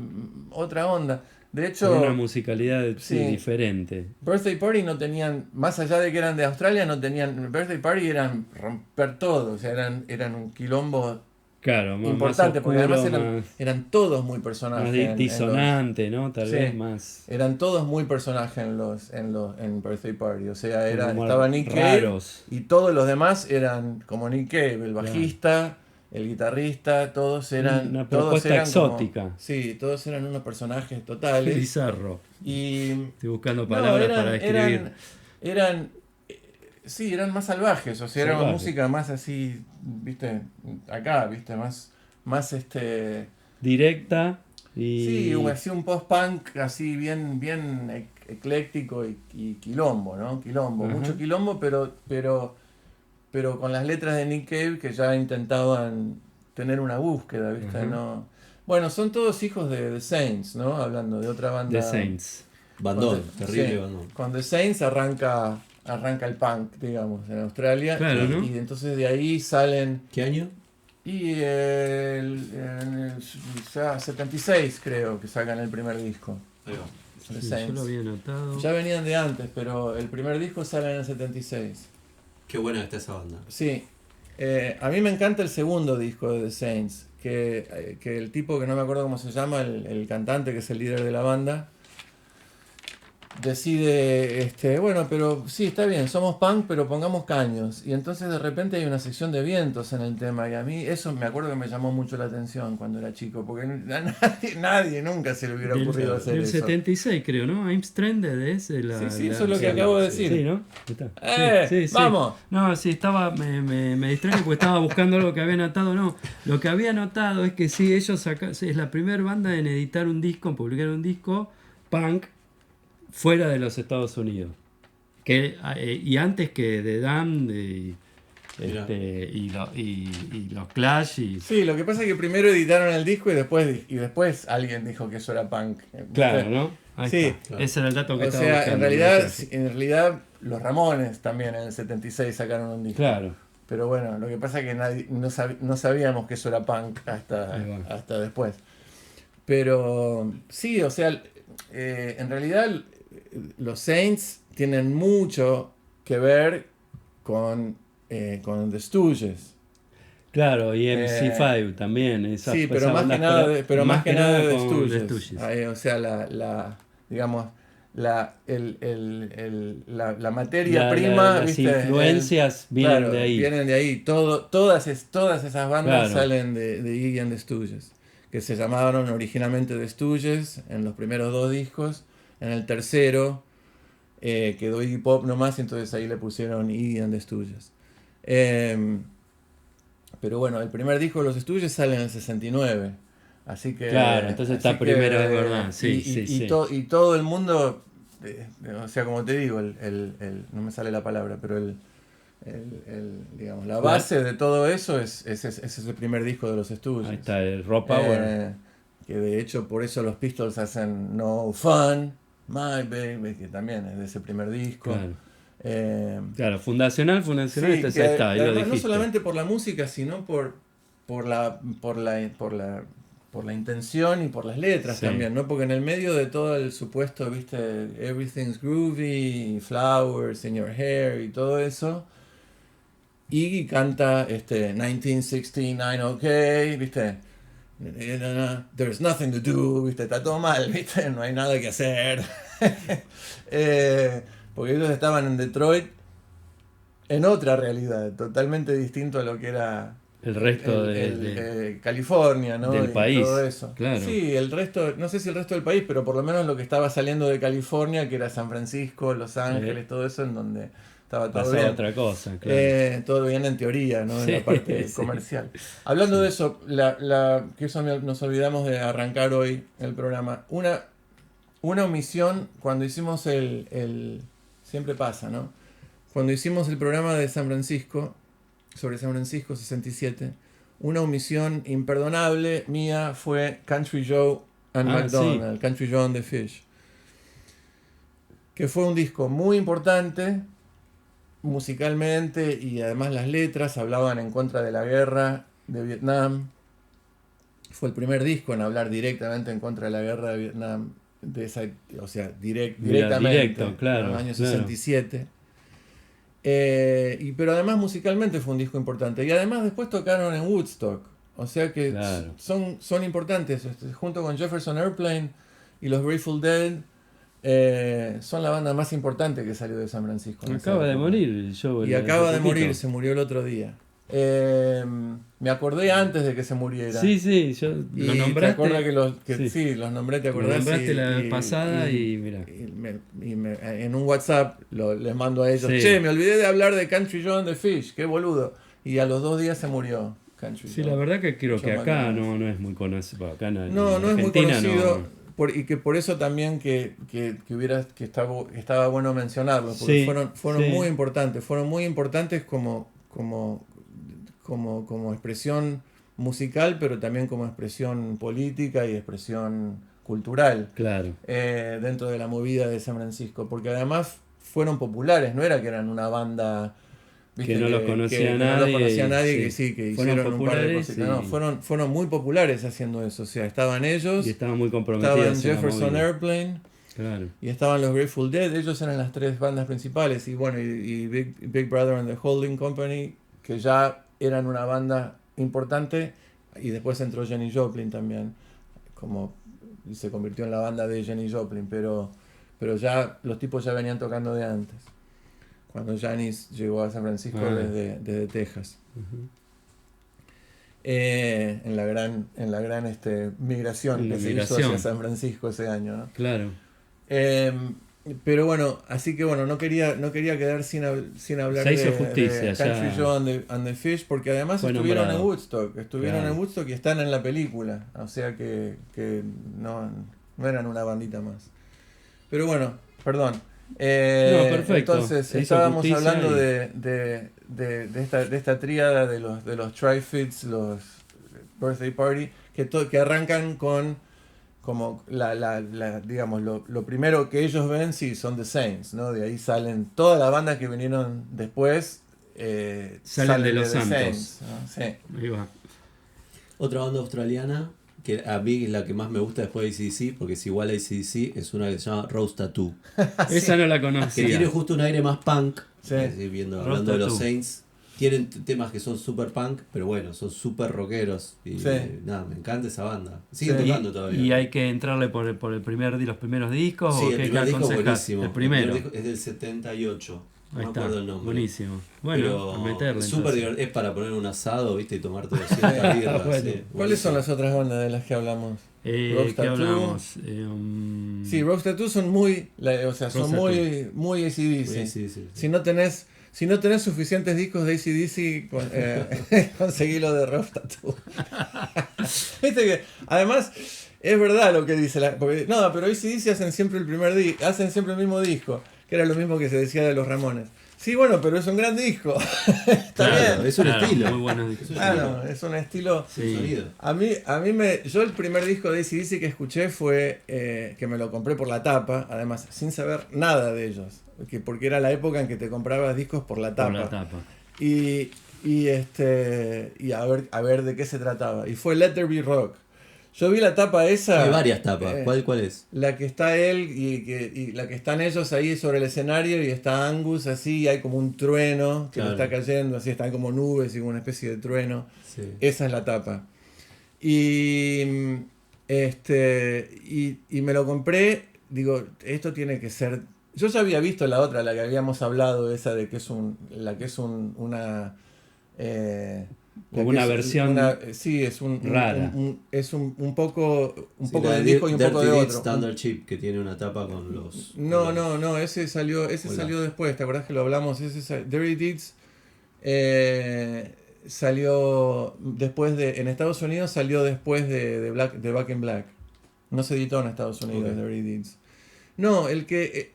otra onda. De con hecho, una musicalidad sí. diferente. Birthday Party no tenían, más allá de que eran de Australia, no tenían, Birthday Party eran romper todo, o sea, eran un quilombo Claro, más importante, porque oscuro, además más, eran todos muy personajes. más en los- disonante, ¿no? Tal Sí. vez más... eran todos muy personajes en Birthday Party. O sea, como estaba Nick Cave raros. y todos los demás eran como Nick Cave, el bajista, el guitarrista, todos eran. Una todos propuesta eran como- exótica. sí, todos eran unos personajes Qué totales. bizarro. Y. Estoy buscando No, palabras para describir. sí, eran más salvajes. O sea, era una Salvajes. música más así, viste, acá, viste, más Directa y... Sí, así un post-punk así bien ecléctico y quilombo, ¿no? Quilombo, Ajá. mucho quilombo, pero con las letras de Nick Cave que ya intentaban tener una búsqueda, ¿viste? Ajá. No. Bueno, son todos hijos de The Saints, ¿no? Hablando de otra banda. The Saints. Bandón, Con terrible sí, bandón. Con The Saints arranca el punk, digamos, en Australia. Claro, y, ¿no? y entonces de ahí salen... ¿Qué año? Y en el 76 creo que sacan el primer disco. Ahí va. The Sí, yo Saints. lo había notado. Ya venían de antes, pero el primer disco sale en el 76. Qué buena está esa banda. Sí, a mí me encanta el segundo disco de The Saints, que el tipo que no me acuerdo cómo se llama, el cantante que es el líder de la banda, decide, bueno, pero sí, está bien, somos punk, pero pongamos caños. Y entonces de repente hay una sección de vientos en el tema, y a mí eso me acuerdo que me llamó mucho la atención cuando era chico, porque a nadie nunca se le hubiera ocurrido hacer del eso. 76 creo, ¿no? I'm Stranded es la... Sí, sí, eso es lo que acabo de decir. Sí, ¿no? Ahí está. Sí, ¡Vamos! No, sí, estaba, me distraje porque estaba buscando algo que había notado. No, lo que había notado es que sí, ellos es la primera banda en editar un disco, en publicar un disco punk fuera de los Estados Unidos. Y antes que The Damned y los Clash y... Sí, lo que pasa es que primero editaron el disco y después alguien dijo que eso era punk. Claro, ¿no? Ahí Sí, está. claro. Ese era el dato que O estaba sea, buscando. en realidad los Ramones también en el 76 sacaron un disco. Claro. Pero bueno, lo que pasa es que no sabíamos que eso era punk Ahí va. hasta después. Pero sí, o sea, en realidad los Saints tienen mucho que ver con The Stooges. Claro, y MC5 también. Sí, pero más que nada de The con Stooges. The Stooges. O sea, digamos, la materia prima, las ¿viste? influencias vienen Claro, de ahí. vienen de ahí. Todas esas bandas Claro. salen de Iggy and the Stooges, que se llamaron originalmente The Stooges en los primeros 2 discos. En el tercero quedó Iggy Pop nomás, entonces ahí le pusieron Iggy and the Stooges. Pero bueno, el primer disco de los Stooges sale en el 69. Así que. Claro, entonces está primero, es verdad. Sí, sí. Y todo el mundo, o sea, como te digo, no me sale la palabra, pero digamos, la base de todo eso es ese primer disco de los Stooges. Ahí está, el Raw Power. Que de hecho por eso los Pistols hacen No Fun, My Baby, que también es de ese primer disco. Claro. Claro, fundacional, Sí, entonces que ahí está, ahí lo además no dijiste. solamente por la música, sino por la intención y por las letras Sí. también, ¿no? Porque en el medio de todo el supuesto, viste, Everything's Groovy, Flowers in Your Hair y todo eso, Iggy canta 1969, ok, viste, there's nothing to do, viste, está todo mal, viste, no hay nada que hacer. Porque ellos estaban en Detroit en otra realidad, totalmente distinto a lo que era El resto California, ¿no? del Y país. todo eso. Claro. Sí, el resto, no sé si el resto del país, pero por lo menos lo que estaba saliendo de California, que era San Francisco, Los Ángeles, todo eso, en donde estaba todo Pasó bien. otra cosa, claro. Todo bien en teoría, ¿no? Sí, En la parte sí. comercial. Hablando de eso, que eso nos olvidamos de arrancar hoy el programa. Una omisión cuando hicimos siempre pasa, ¿no? Cuando hicimos el programa de San Francisco, sobre San Francisco 67, una omisión imperdonable mía fue Country Joe and McDonald, sí. Country Joe and the Fish, que fue un disco muy importante musicalmente, y además las letras hablaban en contra de la guerra de Vietnam. Fue el primer disco en hablar directamente en contra de la guerra de Vietnam, o sea, directamente, directo, claro, en los años claro. 67. Pero además musicalmente fue un disco importante. Y además después tocaron en Woodstock. O sea que Claro. son importantes. Junto con Jefferson Airplane y los Grateful Dead, son la banda más importante que salió de San Francisco. en esa Acaba de época. morir Joe. Y acaba de poquito. morir, se murió el otro día. Me acordé antes de que se muriera. Sí, yo Y lo te nombraste. acuerdas que Sí. sí, los nombré, ¿te Lo acordás? nombraste la pasada y mira. En un WhatsApp les mando a ellos, Sí. che, me olvidé de hablar de Country Joe and the Fish, qué boludo. Y a los 2 días se murió Country Sí, Joe. la verdad que creo que Joe acá McDonald. no es muy conocido. Acá en No es muy Argentina conocido. no. Y que por eso también que estaba bueno mencionarlo, porque Sí, fueron sí. muy importantes como expresión musical, pero también como expresión política y expresión cultural Claro. dentro de la movida de San Francisco, porque además fueron populares, no era que eran una banda, ¿viste? Que no los conocía que nadie, no los conocía nadie, sí. que sí, que Fueron hicieron un par de populares, cositas. No, sí. fueron muy populares haciendo eso, o sea, estaban ellos, Y estaban muy comprometidos. estaban en la Jefferson movida. Airplane, Claro. Y estaban los Grateful Dead, ellos eran las tres bandas principales. Y bueno, y Big Brother and the Holding Company, que ya eran una banda importante. Y después entró Jenny Joplin también, como y se convirtió en la banda de Jenny Joplin, pero ya los tipos ya venían tocando de antes, cuando Janis llegó a San Francisco desde Texas. Ujú. En la gran migración que se hizo hacia San Francisco ese año, ¿no? Claro. Pero bueno, así que bueno, no quería quedar sin hablar Se hizo de justicia, Country ya. Joe and the Fish, porque además Fue estuvieron nombrado. estuvieron Claro. en Woodstock y están en la película, o sea que no eran una bandita más. Pero bueno, perdón. No, perfecto. Entonces Se hizo estábamos justicia hablando y- de esta tríada de los Tri-Fits, los Birthday Party, que arrancan con como digamos, lo primero que ellos ven, sí, son The Saints, ¿no? De ahí salen todas las bandas que vinieron después, Salen de los The Santos. Saints, ¿no? Sí. Ahí va. Otra banda australiana, que a mí es la que más me gusta después de AC/DC, porque es igual a AC/DC, es una que se llama Rose Tattoo. Esa no la Que tiene conocía. justo un aire más punk. Sí. Hablando de los Tattoo. Saints. Tienen temas que son super punk, pero bueno, son super rockeros. Y Sí. nada, me encanta esa banda. Siguen Sí. tocando todavía. Y hay que entrarle por los primeros discos. Sí, ¿o el qué primer disco es aconsejás? buenísimo. El primero. disco es del 78. No Ahí me está. acuerdo el nombre. Buenísimo. Bueno, Pero a meterle. es súper entonces. divertido. Es para poner un asado, ¿viste? Y tomarte 200 birras. Bueno. sí, ¿Cuáles son buenísimo. las otras bandas de las que hablamos? ¿Qué Rose Tattoo. hablamos? Sí, Rose Tattoo son muy, son Rose muy AC/DC. Sí, sí. Si no tenés suficientes discos de AC/DC, conseguilo de Rose Tattoo. Viste que, además, es verdad lo que dice pero AC/DC hacen siempre hacen siempre el mismo disco, que era lo mismo que se decía de los Ramones. Sí, bueno, pero es un gran disco. Está Claro, bien. es un estilo. Muy buenos discos. Es un Claro, es un estilo. Sí. sonido. Yo el primer disco de AC/DC que escuché fue que me lo compré por la tapa, además sin saber nada de ellos, porque era la época en que te comprabas discos por la tapa. Por la tapa. Y a ver de qué se trataba. Y fue Let There Be Rock. Yo vi la tapa esa. Hay varias tapas. ¿Cuál es? La que está él y la que están ellos ahí sobre el escenario y está Angus así, y hay como un trueno que le Claro. está cayendo, así están como nubes y una especie de trueno. Sí. Esa es la tapa. Y me lo compré, digo, esto tiene que ser. Yo ya había visto la otra, la que habíamos hablado, esa de que es una Como una versión sí, es rara. es un poco Sí, poco la de disco y un Dirty poco de Deeds otro. Standard Chip, que tiene una tapa con los. No, ese salió Hola. después, ¿te acordás que lo hablamos? Dirty Deeds salió después en Estados Unidos salió después de Back in Black. No se editó en Estados Unidos, Ok. Dirty Deeds. No,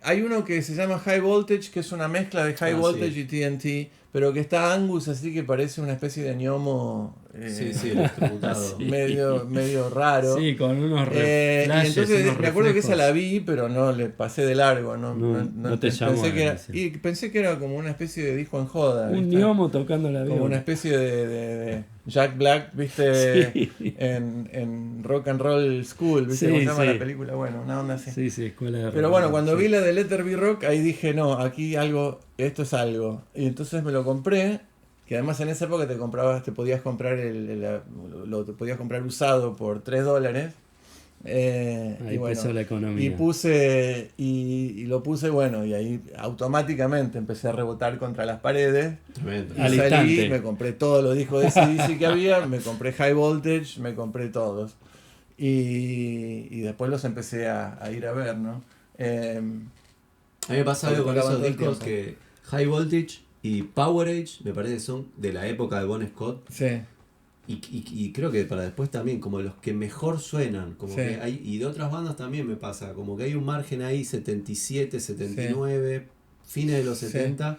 hay uno que se llama High Voltage, que es una mezcla de High Voltage sí. y TNT, pero que está Angus así que parece una especie de gnomo Sí, electrocutado. Sí. medio raro. Sí, con unos Y flashes, entonces unos me acuerdo que esa reflejos. la vi, pero no le pasé de largo. No te llamó pensé que la era, atención. y pensé que era como una especie de disco en joda. Un ¿viste? gnomo tocando la Como una viola. especie de Jack Black, ¿viste? Sí. En Rock and Roll School, ¿viste? Sí, ¿Cómo se llama sí. la película? Bueno, una onda así. Sí, sí, escuela de Pero rock. bueno, cuando Sí. vi la de Let There Be Rock, ahí dije, no, aquí esto es algo. Y entonces me lo compré, que además en esa época te podías comprar te podías comprar usado por $3. Ahí Y bueno, empezó la economía. y lo puse, bueno, y ahí automáticamente empecé a rebotar contra las paredes. Tremendo. Y Al salí, instante. me compré todos los discos de AC/DC que había, me compré High Voltage, me compré todos. Y después los empecé a ir a ver, ¿no? A mí me pasa algo con Tocaban esos todo el discos tiempo. que High Voltage y Powerage me parece que son de la época de Bon Scott. Sí, Y creo que para después también, como los que mejor suenan, como Sí. que hay, y de otras bandas también me pasa, como que hay un margen ahí, 77, 79, fines de los Sí. 70,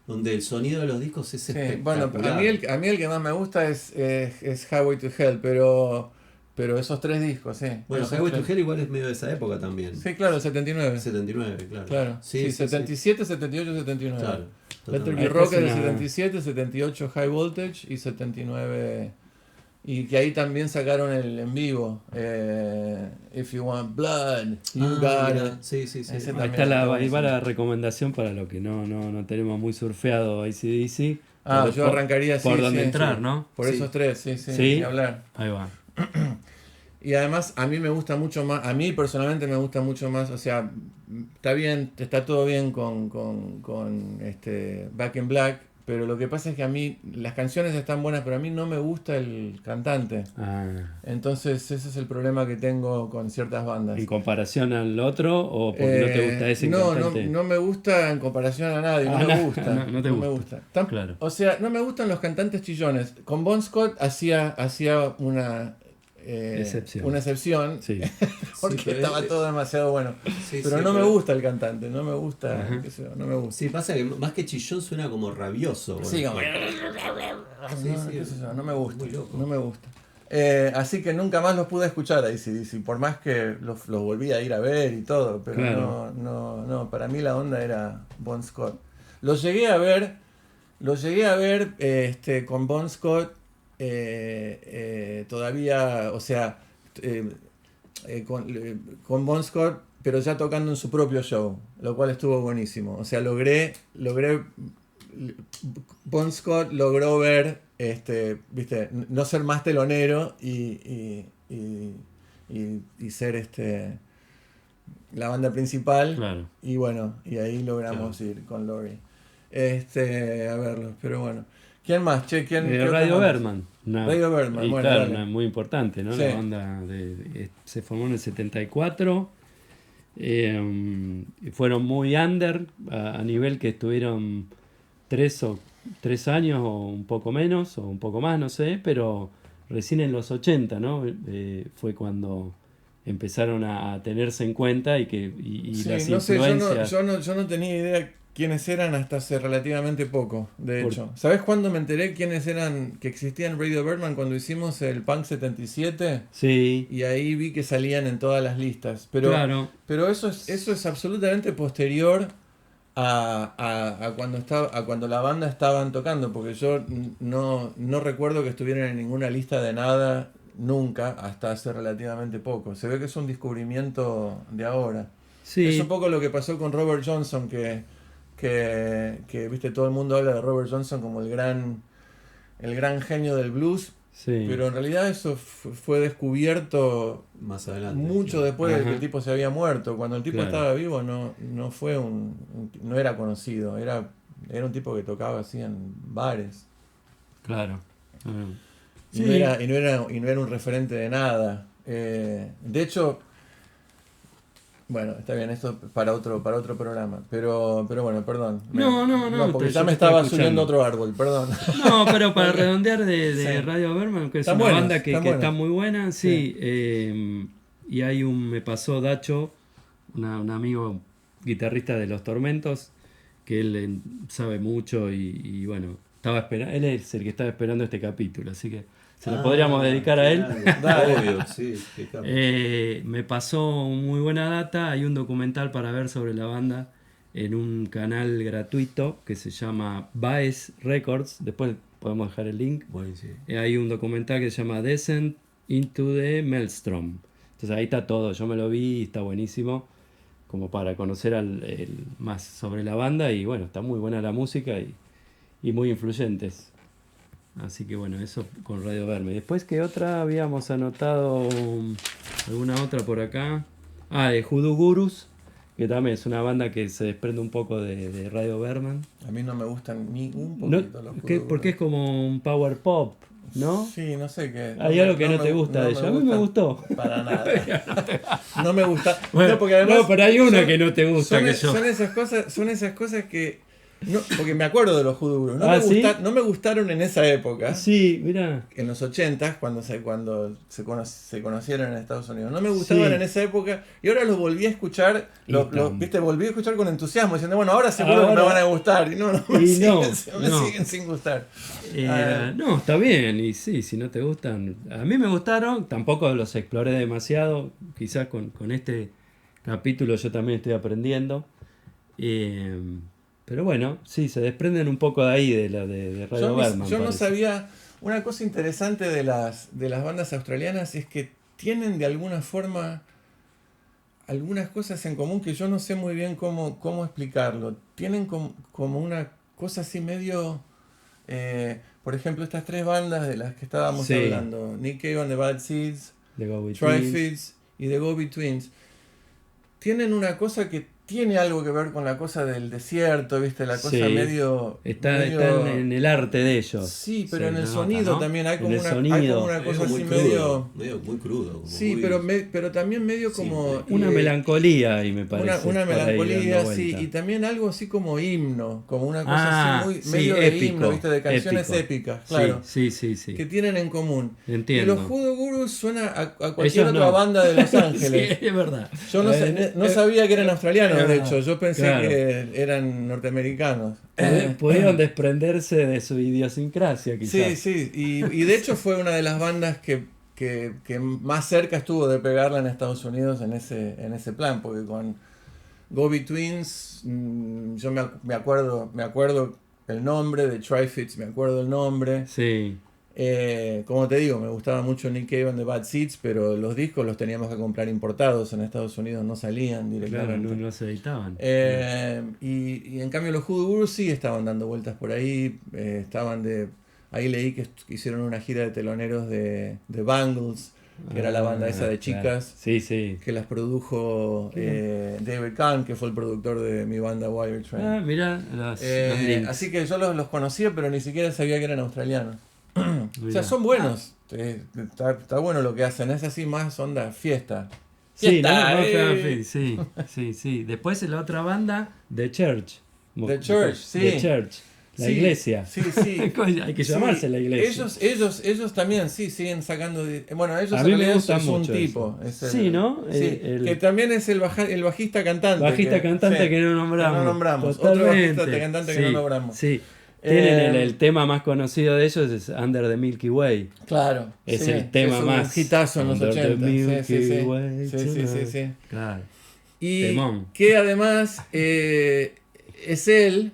donde el sonido de los discos es sí. espectacular. Bueno, a mí el que más me gusta es Highway to Hell, pero esos tres discos, sí. Bueno, Esos Highway to tres. Hell igual es medio de esa época también. Sí, claro, el 79. 79, claro. Claro, sí, 77, 78, 79. Claro. Let There totalmente. Be Rock es del Esta es una- 77, 78 High Voltage y 79 Y que ahí también sacaron el en vivo. If you want blood, you got mira. it. Sí, sí, sí. Ese Ahí también está está ahí va buenísimo. la recomendación para los que no tenemos muy surfeado AC/DC. Yo arrancaría así. Por donde sí, entrar, sí. ¿no? Por Sí. esos tres, sí, sí, ¿Sí? ni hablar. Ahí va. Y además a mí me gusta mucho más, a mí personalmente me gusta mucho más, o sea, está bien, está todo bien con Back in Black, pero lo que pasa es que a mí las canciones están buenas, pero a mí no me gusta el cantante. Ah, Entonces ese es el problema que tengo con ciertas bandas. ¿en comparación al otro o porque no te gusta ese cantante? No me gusta en comparación a nadie, no me gusta. no te me gusta. gusta. Claro. O sea, no me gustan los cantantes chillones. Con Bon Scott hacía una Excepción. una excepción, Sí. porque Sí, pero estaba todo demasiado bueno. Sí, Pero sí, no me gusta el cantante, no me gusta, Ajá. qué sé yo, no me gusta. Sí, pasa que más que chillón suena como rabioso. Sí, bueno. como- Sí, no, sí, qué sé yo, no me gusta, muy loco. no me gusta. Así que nunca más los pude escuchar a AC/DC, por más que los volví a ir a ver y todo, pero Claro. no, para mí la onda era Bon Scott. Los llegué a ver con Bon Scott todavía, o sea, con Bon Scott, pero ya tocando en su propio show, lo cual estuvo buenísimo. O sea, Bon Scott logró ver, viste, no ser más telonero y ser la banda principal. Claro. Y bueno, y ahí logramos ir con Lori. A verlos, pero bueno. ¿Quién más? Che, ¿quién? ¿qué otra Radio banda? Berman. Radio Berman, y bueno, claro, dale. una muy importante, ¿no? Sí. La banda se formó en el 74. Fueron muy under a nivel que estuvieron 3 años o un poco menos o un poco más, no sé, pero recién en los 80, ¿no? Fue cuando empezaron a tenerse en cuenta y Sí, las no sé, influencias. yo no tenía idea quiénes eran hasta hace relativamente poco, de Por- hecho. ¿Sabes cuándo me enteré quiénes eran, que existían Radio Birdman? Cuando hicimos el Punk 77, Sí, y ahí vi que salían en todas las listas. Pero, claro. pero eso es absolutamente posterior a cuando la banda estaban tocando, porque yo no recuerdo que estuvieran en ninguna lista de nada nunca, hasta hace relativamente poco. Se ve que es un descubrimiento de ahora. Sí, Es un poco lo que pasó con Robert Johnson, que viste, todo el mundo habla de Robert Johnson como el gran genio del blues, sí. pero en realidad eso fue descubierto Más adelante. mucho claro. después de que Ajá. el tipo se había muerto. Cuando el tipo Claro. estaba vivo no fue no era conocido, era un tipo que tocaba así en bares. Claro. Ah. Y Sí. no era un referente de nada. De hecho, bueno, está bien, esto para otro programa. Pero bueno, perdón. No, porque yo ya te me estaba estaba escuchando. subiendo otro árbol, perdón. No, pero para redondear de Sí. Radio Berman, que es Están una buenas, banda que están está buenas. muy buena, sí. Y hay me pasó Dacho, un amigo guitarrista de Los Tormentos, que él sabe mucho y bueno, él es el que estaba esperando este capítulo, así que se lo podríamos dedicar a él. Claro, Dale. obvio, sí. qué capo. Me pasó muy buena data. Hay un documental para ver sobre la banda en un canal gratuito que se llama Baez Records. Después podemos dejar el link. Buenísimo. Hay un documental que se llama Descent into the Maelstrom. Entonces ahí está todo. Yo me lo vi y está buenísimo. Como para conocer más sobre la banda. Y bueno, está muy buena la música y muy influyentes. Así que bueno, eso con Radio Verme. Después, ¿qué otra? Habíamos anotado alguna otra por acá. De Hoodoo Gurus, que también es una banda que se desprende un poco de Radio Berman. A mí no me gustan ni un No, poquito los porque es como un power pop, ¿no? Sí, no sé qué. Hay algo que no te gusta de ellos. A mí me gustó. Para nada. No me gusta. Bueno, no, porque además no, pero hay una que no te gusta, que yo. Son esas cosas que. No, porque me acuerdo de los Hoodoo Gurus. ¿Sí? No me gustaron en esa época. Sí, mira. En los 80s, cuando se conocieron en Estados Unidos. No me gustaban Sí. en esa época y ahora los volví a escuchar, ¿viste? Volví a escuchar con entusiasmo, diciendo, bueno, ahora seguro que me van a gustar. Y no me siguen sin gustar. No, está bien, y sí, si no te gustan. A mí me gustaron, tampoco los exploré demasiado. Quizás con este capítulo yo también estoy aprendiendo. Pero bueno, sí, se desprenden un poco de ahí de Radio Berman. Yo no parece. sabía, Una cosa interesante de las bandas australianas es que tienen de alguna forma algunas cosas en común que yo no sé muy bien cómo explicarlo. Tienen como una cosa así medio... por ejemplo, estas tres bandas de las que estábamos Sí. hablando, Nick Cave and the Bad Seeds, The Go-Betweens. Tri-Fits y The Go-Betweens, tienen una cosa que tiene algo que ver con la cosa del desierto, ¿viste? La cosa Sí. medio... Están en el arte de ellos. Sí, pero Se en el nota, sonido ¿no? también hay En como el una sonido. cosa así muy medio... muy crudo. Como Sí, muy- pero también medio como... Una melancolía, y me parece. Una por ahí melancolía, dando sí, vuelta. y también algo así como himno, como una cosa así muy sí, medio de épico, himno, ¿viste? De canciones épico. épicas, claro, Sí. que tienen en común. Entiendo. Y los Hoodoo Gurus suena a cualquier Ellos otra no. banda de Los Ángeles. Sí, es verdad. Yo no sabía que eran australianos, de hecho, yo pensé Claro. que eran norteamericanos. Pudieron desprenderse de su idiosincrasia, quizás. Sí, y de hecho fue una de las bandas que más cerca estuvo de pegarla en Estados Unidos en ese plan, porque con Go-Betweens yo me acuerdo el nombre, de Tri-Fits me acuerdo el nombre. Sí. Como te digo, me gustaba mucho Nick Cave and the Bad Seeds, pero los discos los teníamos que comprar importados, en Estados Unidos no salían Claro, directamente. no se editaban. Y en cambio los Hoodoo Gurus sí estaban dando vueltas por ahí, ahí leí que hicieron una gira de teloneros de Bangles, que era la banda esa de chicas, Claro. Sí. que las produjo David Kahn, que fue el productor de mi banda Wire Train. Ah, mirá, los links. Así que yo los conocía, pero ni siquiera sabía que eran australianos. O sea, Mirá. son buenos. Está bueno lo que hacen. Es así más onda fiesta. Sí, ¿no? Fiesta, Sí. Después la otra banda, The Church. The Church, sí. The Church. La Sí, iglesia. Sí. Hay que llamarse la iglesia. Ellos también siguen sacando. Bueno, ellos A en mí me realidad gusta es un mucho tipo. eso. Es Sí, ¿no? Sí, El que también es el bajista cantante. bajista cantante sí, que no nombramos. Que no nombramos. Totalmente. Otro bajista cantante que no nombramos. Sí. Tienen Eh, el tema más conocido de ellos es Under the Milky Way. Claro. Es sí, el tema es un más. hitazo en los Under the 80. Milky Way Sí. Claro. Y Temón. que además es él,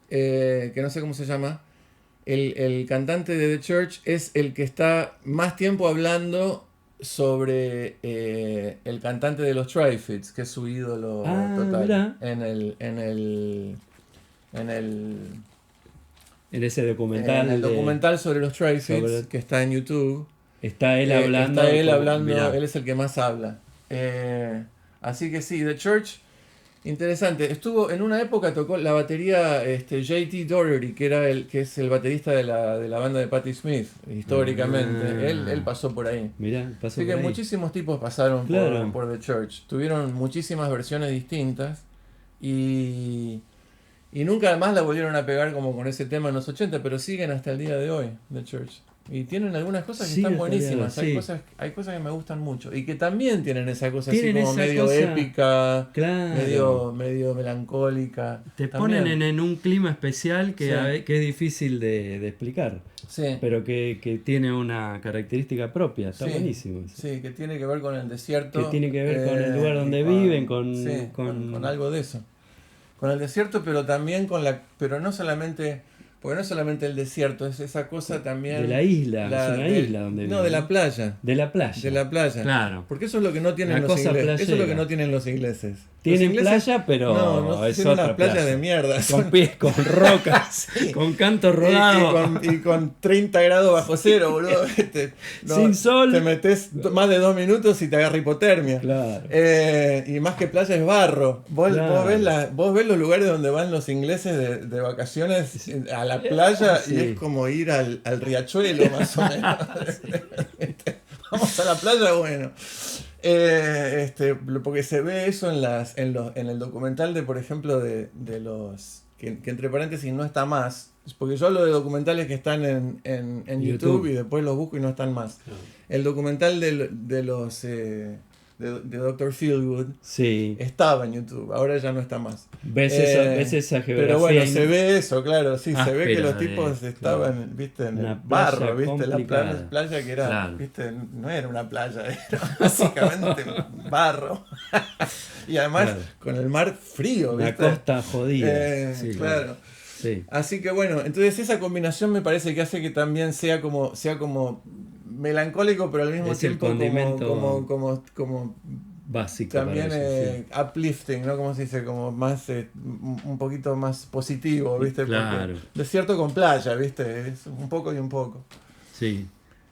que no sé cómo se llama, el cantante de The Church es el que está más tiempo hablando sobre el cantante de los Tri-Fits, que es su ídolo total. Mirá. En ese documental. En el documental sobre los Tri-Fits, sobre- que está en YouTube. Está él hablando. Está él hablando, Mirá. él es el que más habla. Así que sí, The Church, interesante. Estuvo, en una época tocó la batería JT Doherty, que es el baterista de la banda de Patti Smith, históricamente. Ah. Él pasó por ahí. Mirá, pasó Así que por ahí. muchísimos tipos pasaron Claro. por The Church. Tuvieron muchísimas versiones distintas y nunca además la volvieron a pegar como con ese tema en los 80, pero siguen hasta el día de hoy, The Church. Y tienen algunas cosas que Sí, están hasta el día de hoy, buenísimas. sí. Hay cosas que me gustan mucho. Y que también tienen esa cosa así Tienen como esa medio cosa- épica, Claro. medio melancólica. Te También. ponen en un clima especial que, Sí. que es difícil de explicar, Sí, pero que tiene una característica propia. Está Sí. buenísimo eso. sí, que tiene que ver con el desierto. Que tiene que ver con el lugar y donde viven, sí, con- con algo de eso. Con el desierto, pero también pero no solamente, porque no es solamente el desierto, es esa cosa también. De la isla, es una isla donde no, viven, de la playa. De la playa. De la playa. Claro. Porque eso es lo que no tienen La los cosa ingleses. Eso es lo que playera. no tienen los ingleses. Tienen Los ingleses- playa, pero no es tienen otra una playa playa. de mierda. Con pies, con rocas, con canto rodado. Y con 30 grados bajo cero, boludo. Sin sol. Te metes más de 2 minutos y te agarra hipotermia. Claro. Y más que playa es barro. Claro. Vos ves los lugares donde van los ingleses de vacaciones a la playa Sí. y es como ir al riachuelo, más o menos. Vamos a la playa, bueno. Porque se ve eso en el documental de, por ejemplo, de los... Que entre paréntesis no está más. Porque yo hablo de documentales que están en YouTube y después los busco y no están más. Claro. El documental de los... de Dr. Feelgood Sí. estaba en YouTube, ahora ya no está más. ¿Ves esa geografía? Pero bueno, se ve eso, claro, sí, se ve que Áspera los tipos de- estaban, claro. viste, en Una el barro, playa viste, la complicada. playa que era, Claro. viste, no era una playa, era básicamente barro. Y además Claro. con el mar frío, Una viste. costa jodida. Sí, Claro. Sí. Así que bueno, entonces esa combinación me parece que hace que también sea como melancólico, pero al mismo Es el tiempo condimento como básico también para eso, sí. uplifting, ¿no? Como se dice, como más un poquito más positivo, ¿viste? Claro. Porque desierto con playa, ¿viste? Es un poco y un poco. Sí.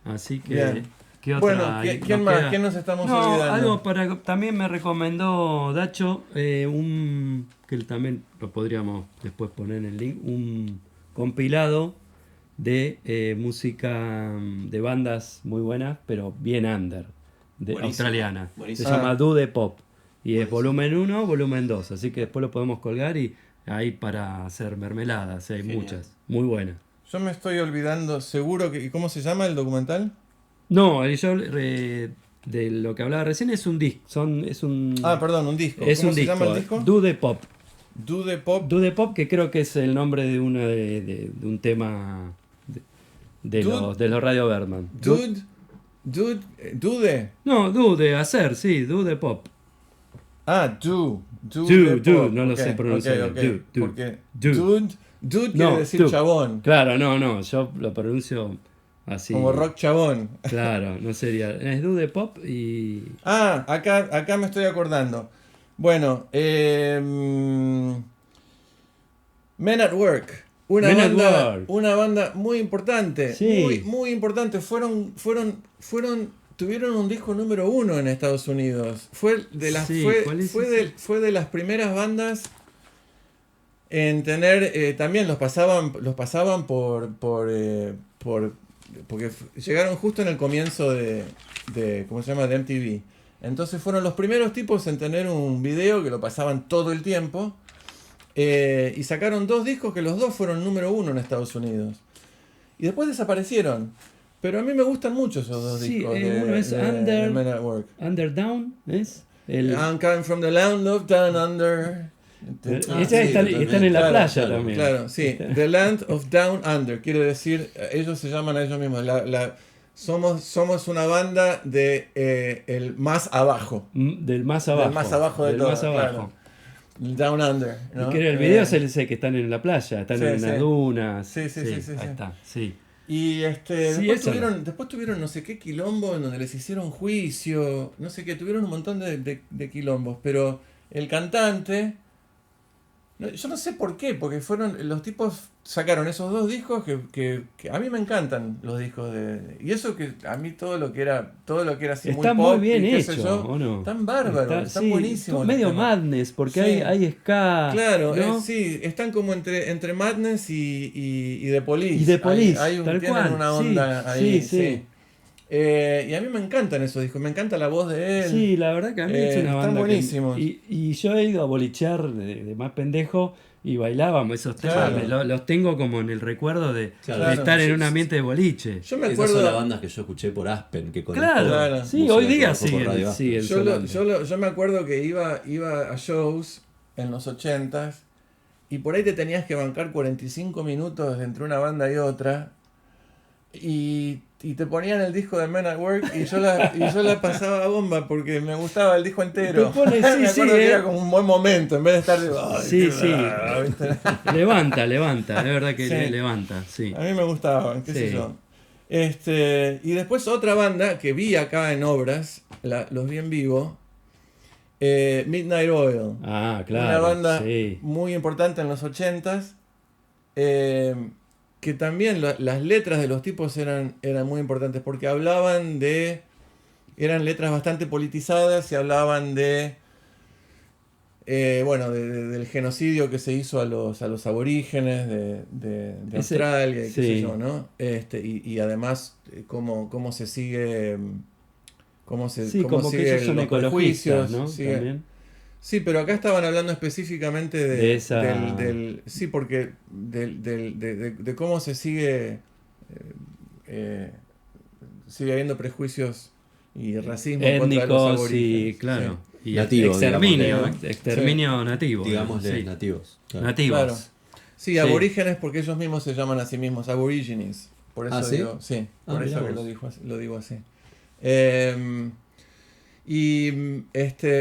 Así que, Bien. ¿qué otra? Bueno, ¿quién más? queda? ¿Quién nos estamos No, olvidando? algo para. También me recomendó Dacho, que también lo podríamos después poner en el link, un compilado de música de bandas muy buenas, pero bien under, Buenísimo, australiana. buenísimo. Se llama Do The Pop. Y es Buenísimo. volumen 1, volumen 2. Así que después lo podemos colgar y hay para hacer mermeladas, hay Genial. muchas. Muy buenas. Yo me estoy olvidando, seguro que... ¿Cómo se llama el documental? No, de lo que hablaba recién es un disco. Es un, Ah, perdón, un disco. es ¿Cómo un se disco. llama el disco? Do The Pop. Do the Pop. Do The Pop, que creo que es el nombre de una de un tema de los Radio Berman. Dude. No, do de hacer, sí, Do The Pop. Ah, do. Do, Do, the do, pop. no lo Ok, sé pronunciar ok, bien. Do, Porque do. dude No, quiere decir do. chabón. Claro, no, yo lo pronuncio así. Como rock chabón. Claro, no sería. Es Do The Pop y. Ah, acá me estoy acordando. Bueno, Men at Work. Men at Work. Una banda muy importante. Sí. Muy importante. Tuvieron un disco número 1 en Estados Unidos. Fue de las, Sí, ¿cuál es fue ese? fue de las primeras bandas en tener. También los pasaban porque llegaron justo en el comienzo de ¿cómo se llama? De MTV. Entonces fueron los primeros tipos en tener un video que lo pasaban todo el tiempo. Y sacaron 2 discos que los 2 fueron número 1 en Estados Unidos. Y después desaparecieron. Pero a mí me gustan mucho esos 2 Sí, discos uno es de Men at Work. Underdown, ¿es? I'm coming from the land of down under. Están sí, en la Claro, playa claro, también. Claro, sí. The Land of Down Under. Quiere decir, ellos se llaman a ellos mismos. Somos una banda de el más abajo. Del más abajo. Del más abajo de del todo, más abajo. claro. Down Under. ¿no? Y que el video es el que están en la playa, están Sí, en sí. las dunas. Sí. Ahí Sí. está, sí. Y Sí, después tuvieron no sé qué quilombo en donde les hicieron juicio, no sé qué, tuvieron un montón de quilombos, pero el cantante, yo no sé por qué, porque los tipos sacaron esos 2 discos que a mí me encantan los discos y eso que a mí todo lo que era así Está muy pop muy bien y qué sé hecho, yo, ¿o no? están bárbaros, están sí, buenísimos. medio los temas. madness, porque Sí. hay ska. Claro, ¿no? sí, están como entre Madness y The Police. Y The Police, tienen cual. una Sí, onda ahí. sí. Y a mí me encantan esos discos, me encanta la voz de él. Sí, la verdad que a mí es una están banda buenísimos. y yo he ido a bolichear de más pendejo y bailábamos esos temas. Claro. Los tengo como en el recuerdo de Claro. estar en Sí, un sí. ambiente de boliche. Yo me Esas acuerdo. son las bandas que yo escuché por Aspen, que conozco. Claro, sí, música hoy que día conozco por Radio Aspen. siguen sonando. Yo me acuerdo que iba a shows en los 80s y por ahí te tenías que bancar 45 minutos entre una banda y otra. Y te ponían el disco de Men at Work y yo la pasaba a bomba porque me gustaba el disco entero. Te pone, me sí, acuerdo sí, que era como un buen momento en vez de estar de, "Ay, Sí, qué sí. raro", ¿viste? Levanta, es verdad que Sí. levanta, sí. A mí me gustaban, qué sé Sí. yo. Y después otra banda que vi acá en obras, los vi en vivo, Midnight Oil. Ah, claro. Una banda sí. muy importante en los 80s. Que también las letras de los tipos eran muy importantes porque eran letras bastante politizadas y hablaban del genocidio que se hizo a los aborígenes de Australia y qué sé sí. yo, ¿no? Y además cómo se sigue cómo Sí, cómo como que siguen ellos son los ecologistas, prejuicios, ¿no? sigue- También. Sí, pero acá estaban hablando específicamente De esa- sí, porque de cómo se sigue habiendo prejuicios y racismo contra los Étnicos aborígenes. y, claro. Y Nativos, exterminio, digamos, exterminio nativo. Digámosle sí. nativos. Claro. Nativos. Claro. Sí, Sí. aborígenes porque ellos mismos se llaman a sí mismos aborigines. Por eso ¿Ah, sí? digo, sí, Ah, por eso mirá que vos. lo digo así. Y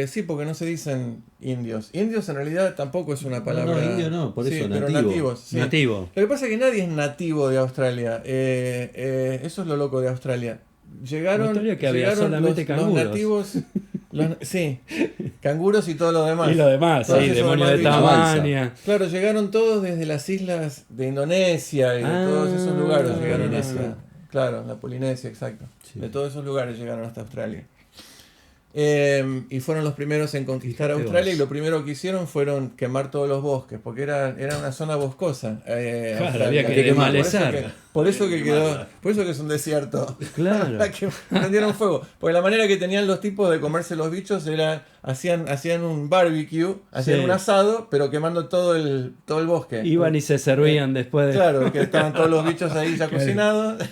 sí, porque no se dicen indios. Indios en realidad tampoco es una palabra. No, indio no, por eso pero nativo. nativos. Sí. Nativo. Lo que pasa es que nadie es nativo de Australia. Eso es lo loco de Australia. Llegaron, Australia que había llegaron solamente los canguros. nativos. Sí, canguros y todo lo demás. Y lo demás, Todos sí, esos demonio de demás Tasmania. Claro, llegaron todos desde las islas de Indonesia y de todos esos lugares la llegaron Polinesia. hasta. Claro, la Polinesia, exacto. Sí. De todos esos lugares llegaron hasta Australia. Y fueron los primeros en conquistar Fíjate Australia vos. y lo primero que hicieron fueron quemar todos los bosques, porque era una zona boscosa. Claro, Australia. había que Por eso desmalezar. por eso que quedó, por eso que es un desierto. Claro. Que prendieron fuego. Porque la manera que tenían los tipos de comerse los bichos era, hacían un barbecue, hacían Sí. un asado, pero quemando todo el bosque. Iban y se servían después de... Claro, que estaban todos los bichos ahí ya Claro. cocinados.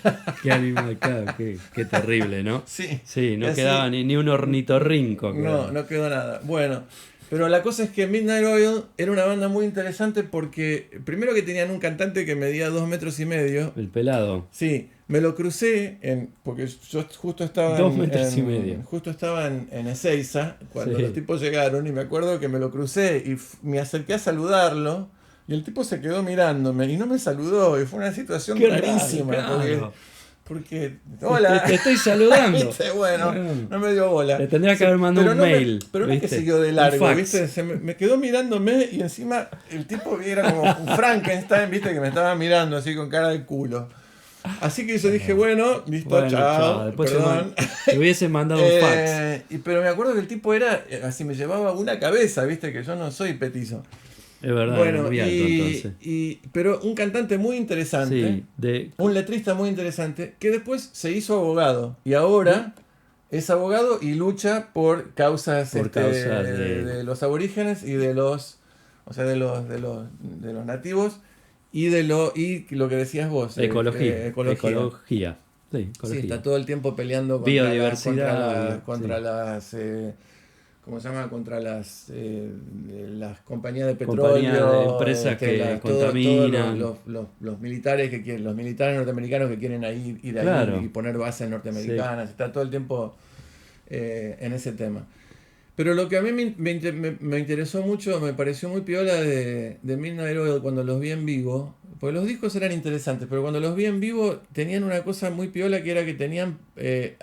Qué animal, claro, qué terrible, ¿no? Sí. Sí, no Así- quedaba ni un ornitorrinco. No, no quedó nada. Bueno, pero la cosa es que Midnight Oil era una banda muy interesante porque, primero que tenían un cantante que medía 2 metros y medio. El pelado. Sí, me lo crucé porque yo justo estaba 2 metros y medio. Justo estaba en Ezeiza cuando Sí. los tipos llegaron y me acuerdo que me lo crucé y me acerqué a saludarlo y el tipo se quedó mirándome y no me saludó y fue una situación Qué rarísima raro, claro. porque hola. Te estoy saludando. ¿Viste? Bueno, Bueno. no me dio bola. Le tendría que haber mandado Pero un no mail, pero no es que ¿viste? siguió de Un largo, fax. ¿viste? Me quedó mirándome y encima el tipo era como un Frankenstein, ¿viste? Que me estaba mirando así con cara de culo. Así que yo dije, bueno, listo, Bueno, chao, Después perdón. te hubiese mandado un fax. Pero me acuerdo que el tipo era, así me llevaba una cabeza, ¿viste? Que yo no soy petizo. Es verdad, Bueno, muy alto entonces. pero un cantante muy interesante. Sí, Un letrista muy interesante que después se hizo abogado y ahora es abogado y lucha por causas, Por causas de los aborígenes y de los, o sea, de los nativos y lo que decías vos, ecología. ecología. Sí, Sí, ecología. está todo el tiempo peleando Biodiversidad, contra las ¿cómo se llama? Contra las compañías de petróleo, Compañías de empresas que contaminan. los militares que quieren, los militares norteamericanos que quieren ir ahí Claro. y poner bases norteamericanas, está todo el tiempo en ese tema. Pero lo que a mí me interesó mucho, me pareció muy piola de Midnight Oil cuando los vi en vivo, porque los discos eran interesantes, pero cuando los vi en vivo tenían una cosa muy piola que era que tenían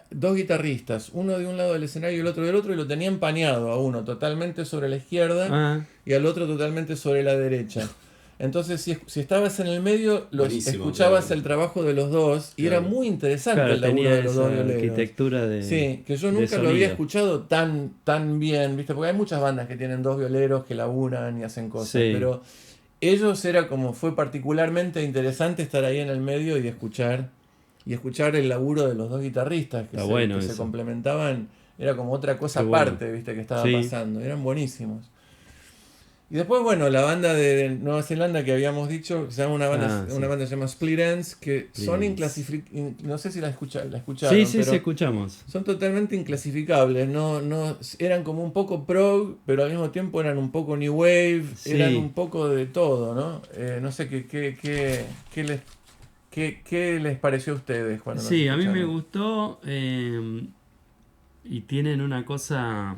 dos guitarristas, uno de un lado del escenario y el otro del otro, y lo tenían paneado a uno totalmente sobre la izquierda Ah, y al otro totalmente sobre la derecha. Entonces, si estabas en el medio, Buenísimo, escuchabas claro. el trabajo de los dos y era Claro. muy interesante claro, el laburo tenía de los dos esa violeros. arquitectura de Sí, que yo de nunca lo había sonido. escuchado tan bien, ¿viste? Porque hay muchas bandas que tienen dos violeros que laburan y hacen cosas, Sí. pero ellos fue particularmente interesante estar ahí en el medio y escuchar el laburo de los dos guitarristas que, Está bueno se eso. complementaban, era como otra cosa Qué bueno. aparte, ¿viste? Que estaba Sí. pasando, eran buenísimos. Y después, bueno, la banda de Nueva Zelanda que habíamos dicho, que se llama una banda Sí. que se llama Split Enz, que son Ends. inclasificables, no sé si la escucharon, Sí, sí, pero sí, escuchamos. son totalmente inclasificables, no, eran como un poco prog, pero al mismo tiempo eran un poco new wave, Sí. eran un poco de todo, ¿no? No sé qué les pareció a ustedes cuando los Sí, a mí me escucharon. gustó y tienen una cosa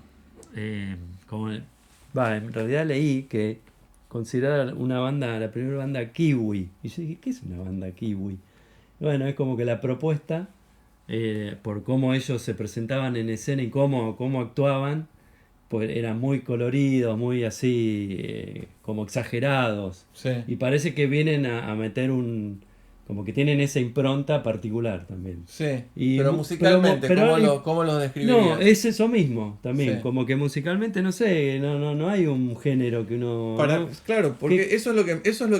como... en realidad leí que considerada una banda, la primera banda kiwi. Y yo dije, ¿qué es una banda kiwi? Bueno, es como que la propuesta, por cómo ellos se presentaban en escena y cómo actuaban, pues eran muy coloridos, muy así, como exagerados. Sí. Y parece que vienen a meter como que tienen esa impronta particular también. Sí, Y pero musicalmente, pero- ¿cómo lo describirías? No, es eso mismo también, Sí. como que musicalmente, no sé, no hay un género que uno... ¿no? Claro, porque ¿Qué? eso es lo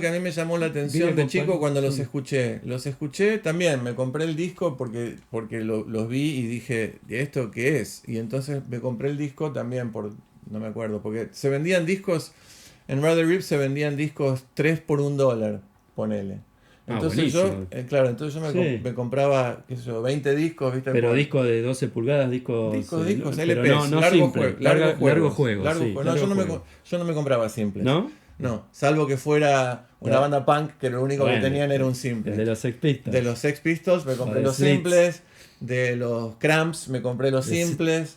que a mí me llamó la atención Viene de con chico pan- cuando los sí. escuché. Los escuché también, me compré el disco porque los vi y dije, ¿esto qué es? Y entonces me compré el disco también no me acuerdo, porque se vendían discos, en Rather Rip se vendían discos 3 por $1, ponele. Entonces buenísimo. entonces yo Sí. me compraba, qué sé yo, 20 discos, ¿viste? Pero Por- disco de 12 pulgadas, discos discos, pero LPs, no largo simple, juego, largo juego. largo Sí, juego. No, largo yo juego. no me compraba simples. ¿No? No, salvo que fuera una Claro. banda punk que lo único Bueno, que tenían era un El simple. de los Sex Pistols. De los Sex Pistols me compré O de los Slits. simples, de los Cramps me compré los De- simples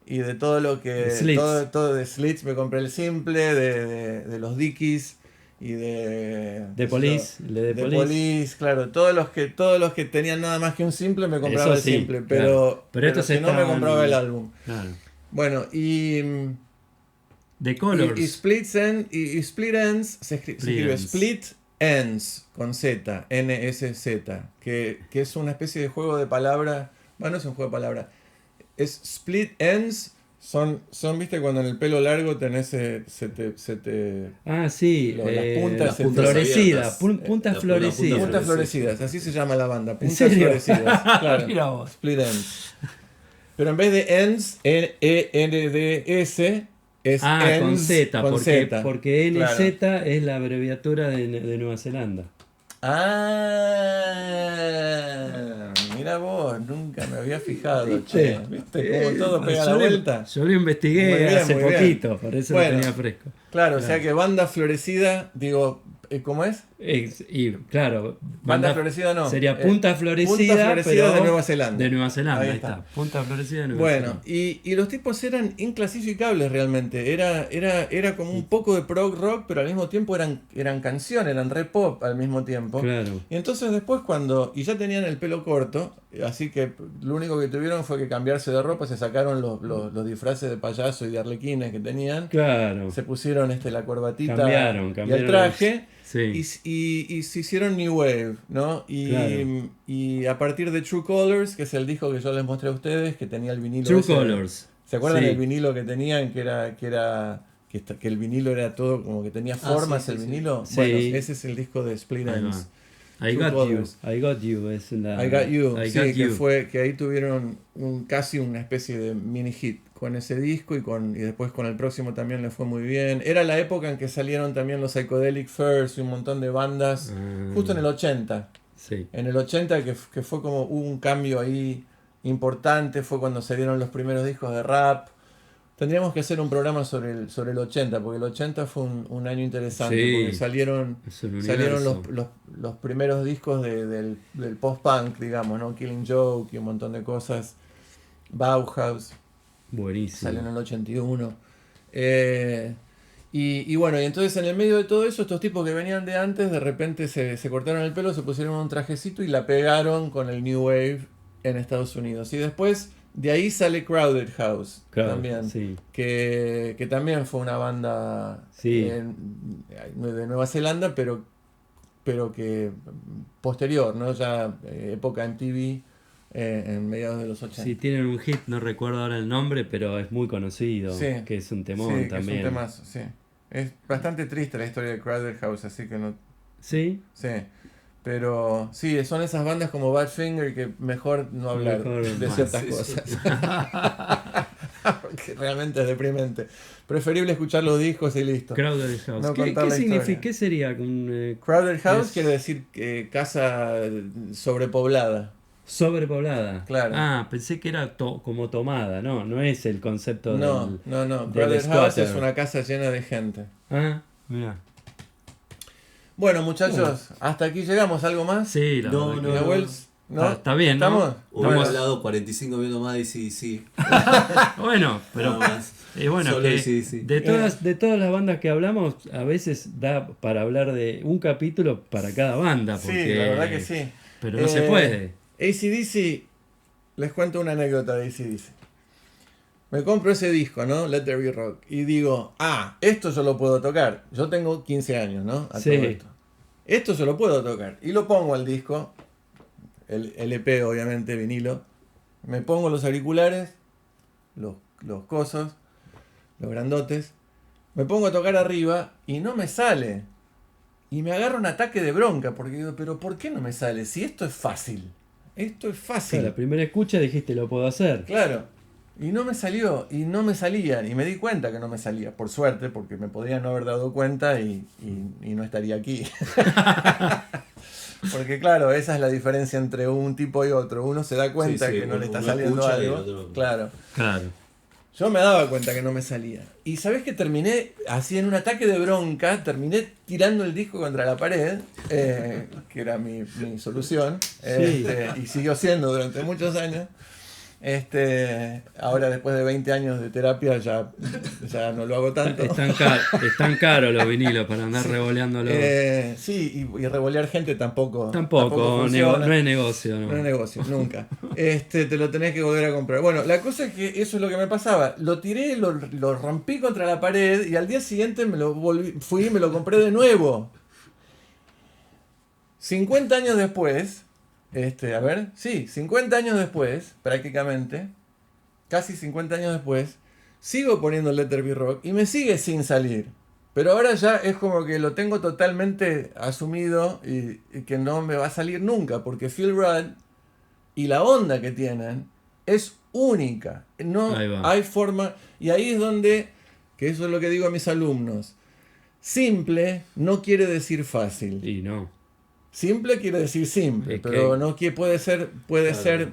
y de todo lo que... Slits. Todo de Slits me compré el simple, de los Dickies y de... De Police, de Police, claro. Todos los que tenían nada más que un simple me compraba Eso el sí, simple, claro. Pero estos si no me estaban- compraba el álbum. Claro. Bueno, The Colors. y Split Ends se escribe Ends. Split Ends con Z, N-S-Z, que es una especie de juego de palabra. Bueno, no es un juego de palabra. Es Split Ends. Son viste, cuando en el pelo largo tenés se te Ah, sí. las puntas, las puntas florecidas. abiertas. Puntas La florecidas. puntas florecidas, así se llama la banda. Puntas serio? florecidas. Claro. Mira vos. Split Ends. Pero en vez de ends, E-N-D-S, es Ah, ends con Z, con porque, Z. porque NZ Claro. es la abreviatura de Nueva Zelanda. Ah, mira vos, nunca me había fijado, ¿Viste? che. ¿Viste cómo todo pega la Yo lo- vuelta? Yo lo investigué Muy bien, hace muy bien. poquito, por eso Bueno. lo tenía fresco. Claro, o sea que banda florecida, digo, ¿cómo es? Y claro, Banda florecida no. sería Punta Florecida, Punta Florecida pero de Nueva Zelanda. De Nueva Zelanda, Ahí ahí está. está. Punta Florecida de Nueva Bueno, Zelanda. y los tipos eran inclasificables realmente. Era como un poco de prog rock, pero al mismo tiempo eran canciones, eran re pop al mismo tiempo. Claro. Y entonces después y ya tenían el pelo corto, así que lo único que tuvieron fue que cambiarse de ropa, se sacaron los disfraces de payaso y de arlequines que tenían, Claro. se pusieron la corbatita Cambiaron y el traje. Sí. Y se hicieron New Wave, ¿no? Claro. Y a partir de True Colors, que es el disco que yo les mostré a ustedes, que tenía el vinilo True ese- Colors. ¿Se acuerdan Sí. del vinilo que tenían? Que el vinilo era todo como que tenía formas, sí, el sí. vinilo. Sí. Bueno, ese es el disco de Split Ahí va. Ends. I True got Colors. you. I got you. Es la, I Got You, I sí, got que you. que ahí tuvieron casi una especie de mini hit con ese disco y después con el próximo también le fue muy bien. Era la época en que salieron también los Psychedelic Furs y un montón de bandas, justo en el 80. Sí. En el 80 que fue como hubo un cambio ahí importante, fue cuando se dieron los primeros discos de rap. Tendríamos que hacer un programa sobre el 80, porque el 80 fue un año interesante, Sí. porque salieron universo. los primeros discos del post-punk, digamos, ¿no? Killing Joke y un montón de cosas. Bauhaus Buenísimo. salió en el 81. Y bueno, y entonces en el medio de todo eso, estos tipos que venían de antes, de repente se cortaron el pelo, se pusieron un trajecito y la pegaron con el New Wave en Estados Unidos. Y después de ahí sale Crowded House Claro, también, sí. que también fue una banda Sí. de Nueva Zelanda, pero que posterior, ¿no? Ya época MTV, en mediados de los 80. Sí, tienen un hit, no recuerdo ahora el nombre, pero es muy conocido. Sí. Que es un Sí, temón que también. es un temazo, sí. Es bastante triste la historia de Crowded House, así que no... Sí. Sí. Pero sí, son esas bandas como Badfinger que mejor no hablar Mejor de no. ciertas Sí, cosas. Porque realmente es deprimente. Preferible escuchar los discos y listo. Crowded House. No ¿Qué contar la significa? historia. ¿Qué sería un Crowded House Es- quiere decir casa sobrepoblada. sobrepoblada? Claro. Ah, pensé que era como tomada. No es el concepto No, del... no. del Crowded House squatter. es una casa llena de gente. Ah, mira. Bueno, muchachos, hasta aquí llegamos. ¿Algo más? Sí, la No, verdad no, que- Mira, Wells, ¿no? Está bien, ¿no? ¿Estamos? Hubiera Vamos- hablado 45 minutos más de sí. Bueno, pero Nada más. bueno, Solo que AC/DC. de todas las bandas que hablamos, a veces da para hablar de un capítulo para cada banda. Sí, Porque, la verdad que sí. Pero no se puede. AC/DC, les cuento una anécdota de AC/DC. Me compro ese disco, ¿no? Let There Be Rock. Y digo, esto yo lo puedo tocar. Yo tengo 15 años, ¿no? A Sí. todo esto. Esto yo lo puedo tocar. Y lo pongo al disco. El LP, obviamente, vinilo. Me pongo los auriculares, los cosos, los grandotes. Me pongo a tocar arriba y no me sale. Y me agarra un ataque de bronca. Porque digo, pero ¿por qué no me sale? Si esto es fácil. Esto es O sea, fácil. la primera escucha dijiste lo puedo hacer. Claro. Y no me salió, y no me salía, y me di cuenta que no me salía, por suerte, porque me podría no haber dado cuenta y no estaría aquí. Porque claro, esa es la diferencia entre un tipo y otro. Uno se da cuenta Sí, que no le está uno saliendo escucha y el algo. otro- Claro. Claro. Yo me daba cuenta que no me salía. Y sabés que terminé, así en un ataque de bronca, terminé tirando el disco contra la pared, que era mi solución, Sí. y siguió siendo durante muchos años. Ahora después de 20 años de terapia ya no lo hago tanto. Están caros los vinilos para andar revoleándolos. Sí, y revolear gente tampoco Tampoco funciona. no es negocio. No es negocio, nunca. Te lo tenés que volver a comprar. Bueno, la cosa es que eso es lo que me pasaba. Lo tiré, lo rompí contra la pared y al día siguiente fui y me lo compré de nuevo. 50 años después, 50 años después, prácticamente, casi 50 años después, sigo poniendo Let There Be Rock y me sigue sin salir. Pero ahora ya es como que lo tengo totalmente asumido y que no me va a salir nunca, porque Phil Rudd y la onda que tienen es única. No hay forma. Y ahí es donde, que eso es lo que digo a mis alumnos, simple no quiere decir fácil. Y no. Simple quiere decir simple, pero no puede ser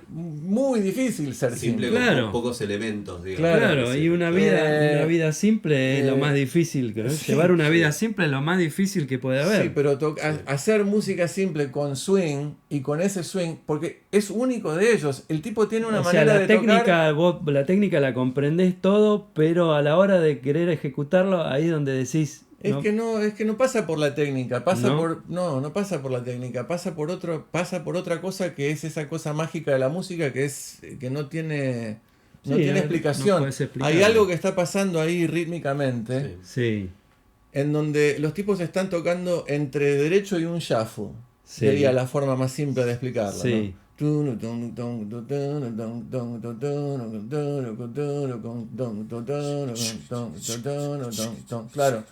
muy difícil ser simple. Con pocos elementos, digamos. Claro, y una vida simple es lo más difícil. Llevar una vida simple es lo más difícil que puede haber. Sí, pero hacer música simple con swing y con ese swing, porque es único de ellos. El tipo tiene una manera de tocar. La técnica la comprendés todo, pero a la hora de querer ejecutarlo, ahí es donde decís. Es que no pasa por la técnica, no pasa por la técnica, pasa por otra cosa, que es esa cosa mágica de la música que no tiene explicación. Hay algo que está pasando ahí rítmicamente, en donde los tipos están tocando entre derecho y un shuffle. Sería la forma más simple de explicarlo. Sí. ¿No? Claro.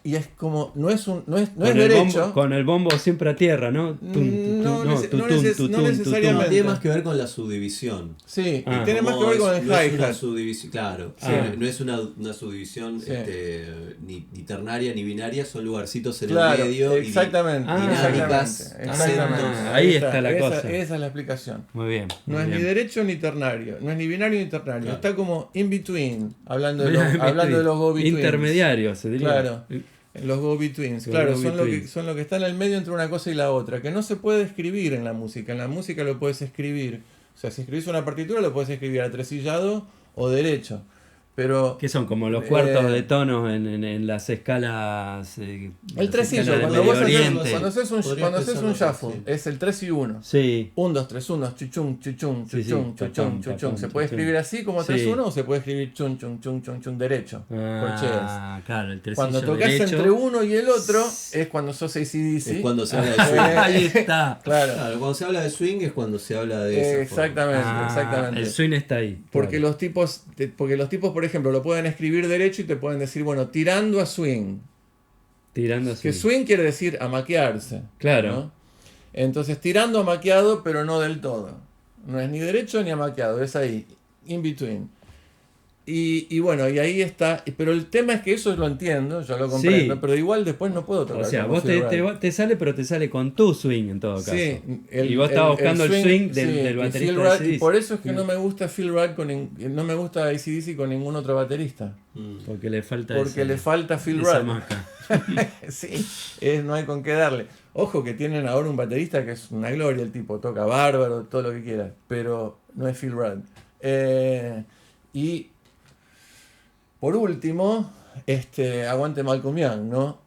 Y es como, no es derecho. Con el bombo siempre a tierra, ¿no? No necesariamente. Tiene más que ver con la subdivisión. Sí, tiene más que ver con el hi-hat. Claro, no es una subdivisión ni ternaria ni binaria, son lugarcitos en el medio. Exactamente. Dinámicas. Ahí está la cosa. Esa es la explicación. Muy bien. No es ni derecho ni ternario, no es ni binario ni ternario. Claro. Está como in between, hablando de los go-betweens. Intermediarios, se diría. Claro. Los go-betweens, claro, son lo que está en el medio entre una cosa y la otra, que no se puede escribir en la música. En la música lo puedes escribir, o sea, si escribís una partitura lo puedes escribir atresillado o derecho. Pero, que son como los cuartos de tonos en las escalas. El tresillo, cuando haces un shuffle, es el 3 y 1. Sí. 1, 2, 3, 1, chuchun, chuchun, chuchun, chuchun, chuchun. Se puede escribir así como 3, 1 o se puede escribir chun, chun, chun, chun, chun, derecho. Claro, el tresillo. Cuando tocas entre uno y el otro es cuando sos AC/DC. Es cuando se habla de swing. Ahí está. Claro, cuando se habla de swing es cuando se habla de eso. Exactamente. El swing está ahí. Porque los tipos, por ejemplo, lo pueden escribir derecho y te pueden decir, bueno, tirando a swing. Que swing quiere decir amaquearse. Claro. ¿no? Entonces, tirando amaqueado, pero no del todo. No es ni derecho ni amaqueado, es ahí, in between. Y bueno, y ahí está. Pero el tema es que eso lo entiendo, yo lo comprendo, pero igual después no puedo tocar. O sea, vos te sale, pero te sale con tu swing en todo caso. Sí, y vos estabas buscando el swing del baterista de y por eso es que no me gusta Phil Rudd no me gusta AC/DC con ningún otro baterista. Porque le falta le falta Phil Rudd. Sí, no hay con qué darle. Ojo que tienen ahora un baterista que es una gloria, el tipo toca bárbaro, todo lo que quieras, pero no es Phil Rudd. Y por último, aguante Malcolm Young, ¿no?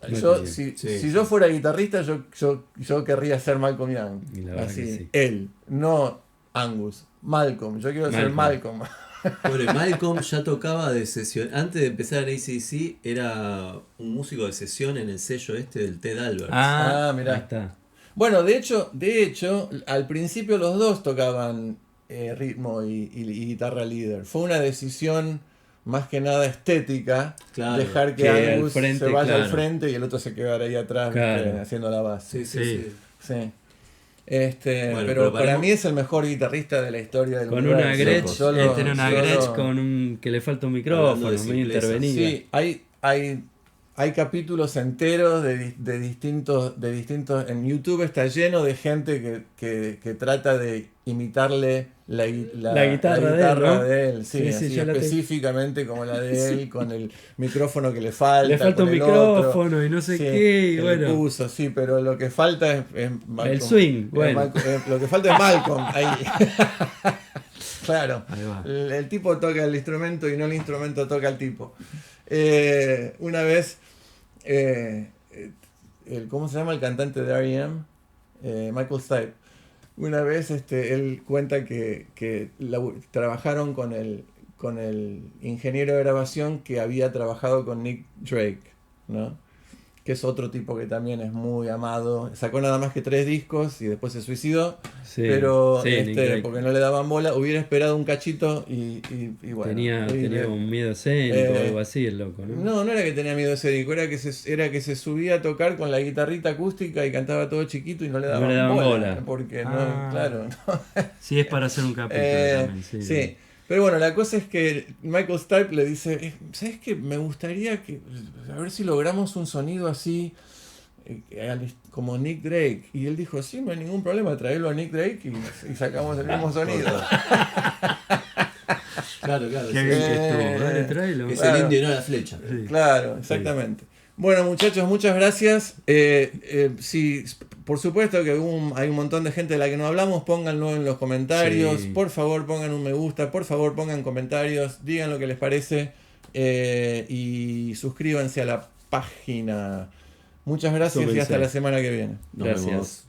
Si yo fuera guitarrista, yo querría ser Malcolm Young. Así, él, no Angus, Malcolm. Yo quiero ser Malcolm. Bueno, Malcolm ya tocaba de sesión. Antes de empezar en AC/DC, era un músico de sesión en el sello del Ted Alberts. Mirá. Ahí está. Bueno, de hecho, al principio los dos tocaban ritmo y guitarra líder. Fue una decisión más que nada estética, dejar que Angus se vaya al frente y el otro se quedara ahí atrás haciendo la base. Sí. Pero para mí es el mejor guitarrista de la historia del mundo. Con una Gretsch, tiene una Gretsch que le falta un micrófono, muy intervenida. Sí, hay capítulos enteros de distintos en YouTube está lleno de gente que trata de imitarle La guitarra de él, ¿no? de él, sí, Sí, así yo la tengo. específicamente como la de él, con el micrófono que le falta. Le falta con un el micrófono otro. y no sé Sí, qué, y que le bueno. puso, sí, pero lo que falta es Malcolm. El swing, bueno. Lo que falta es Malcolm, ahí. Claro, Ahí va. el tipo toca el instrumento y no el instrumento toca al tipo. Una vez, ¿cómo se llama el cantante de R.E.M.? Michael Stipe. Una vez él cuenta que trabajaron con el ingeniero de grabación que había trabajado con Nick Drake, ¿no? Que es otro tipo que también es muy amado. Sacó nada más que 3 discos y después se suicidó. Sí, Pero sí, Nick Drake. porque no le daban bola, hubiera esperado un cachito y bueno. Tenía un miedo escénico o algo así, el loco, ¿no? No era que tenía miedo escénico, era que se subía a tocar con la guitarrita acústica y cantaba todo chiquito y no le daban, bola. Porque claro. No. Sí, es para hacer un capítulo también. Sí. Pero bueno, la cosa es que Michael Stipe le dice, ¿sabes qué? Me gustaría a ver si logramos un sonido así como Nick Drake. Y él dijo, sí, no hay ningún problema, traerlo a Nick Drake y sacamos el mismo sonido. Claro. Qué bien que estuvo. Dale, tráelo. Es el indio y no la flecha. Sí. Claro, exactamente. Bueno, muchachos, muchas gracias. Sí, por supuesto que hay un montón de gente de la que no hablamos. Pónganlo en los comentarios. Sí. Por favor, pongan un me gusta. Por favor, pongan comentarios. Digan lo que les parece. Y suscríbanse a la página. Muchas gracias y hasta la semana que viene. Nos Gracias. vemos.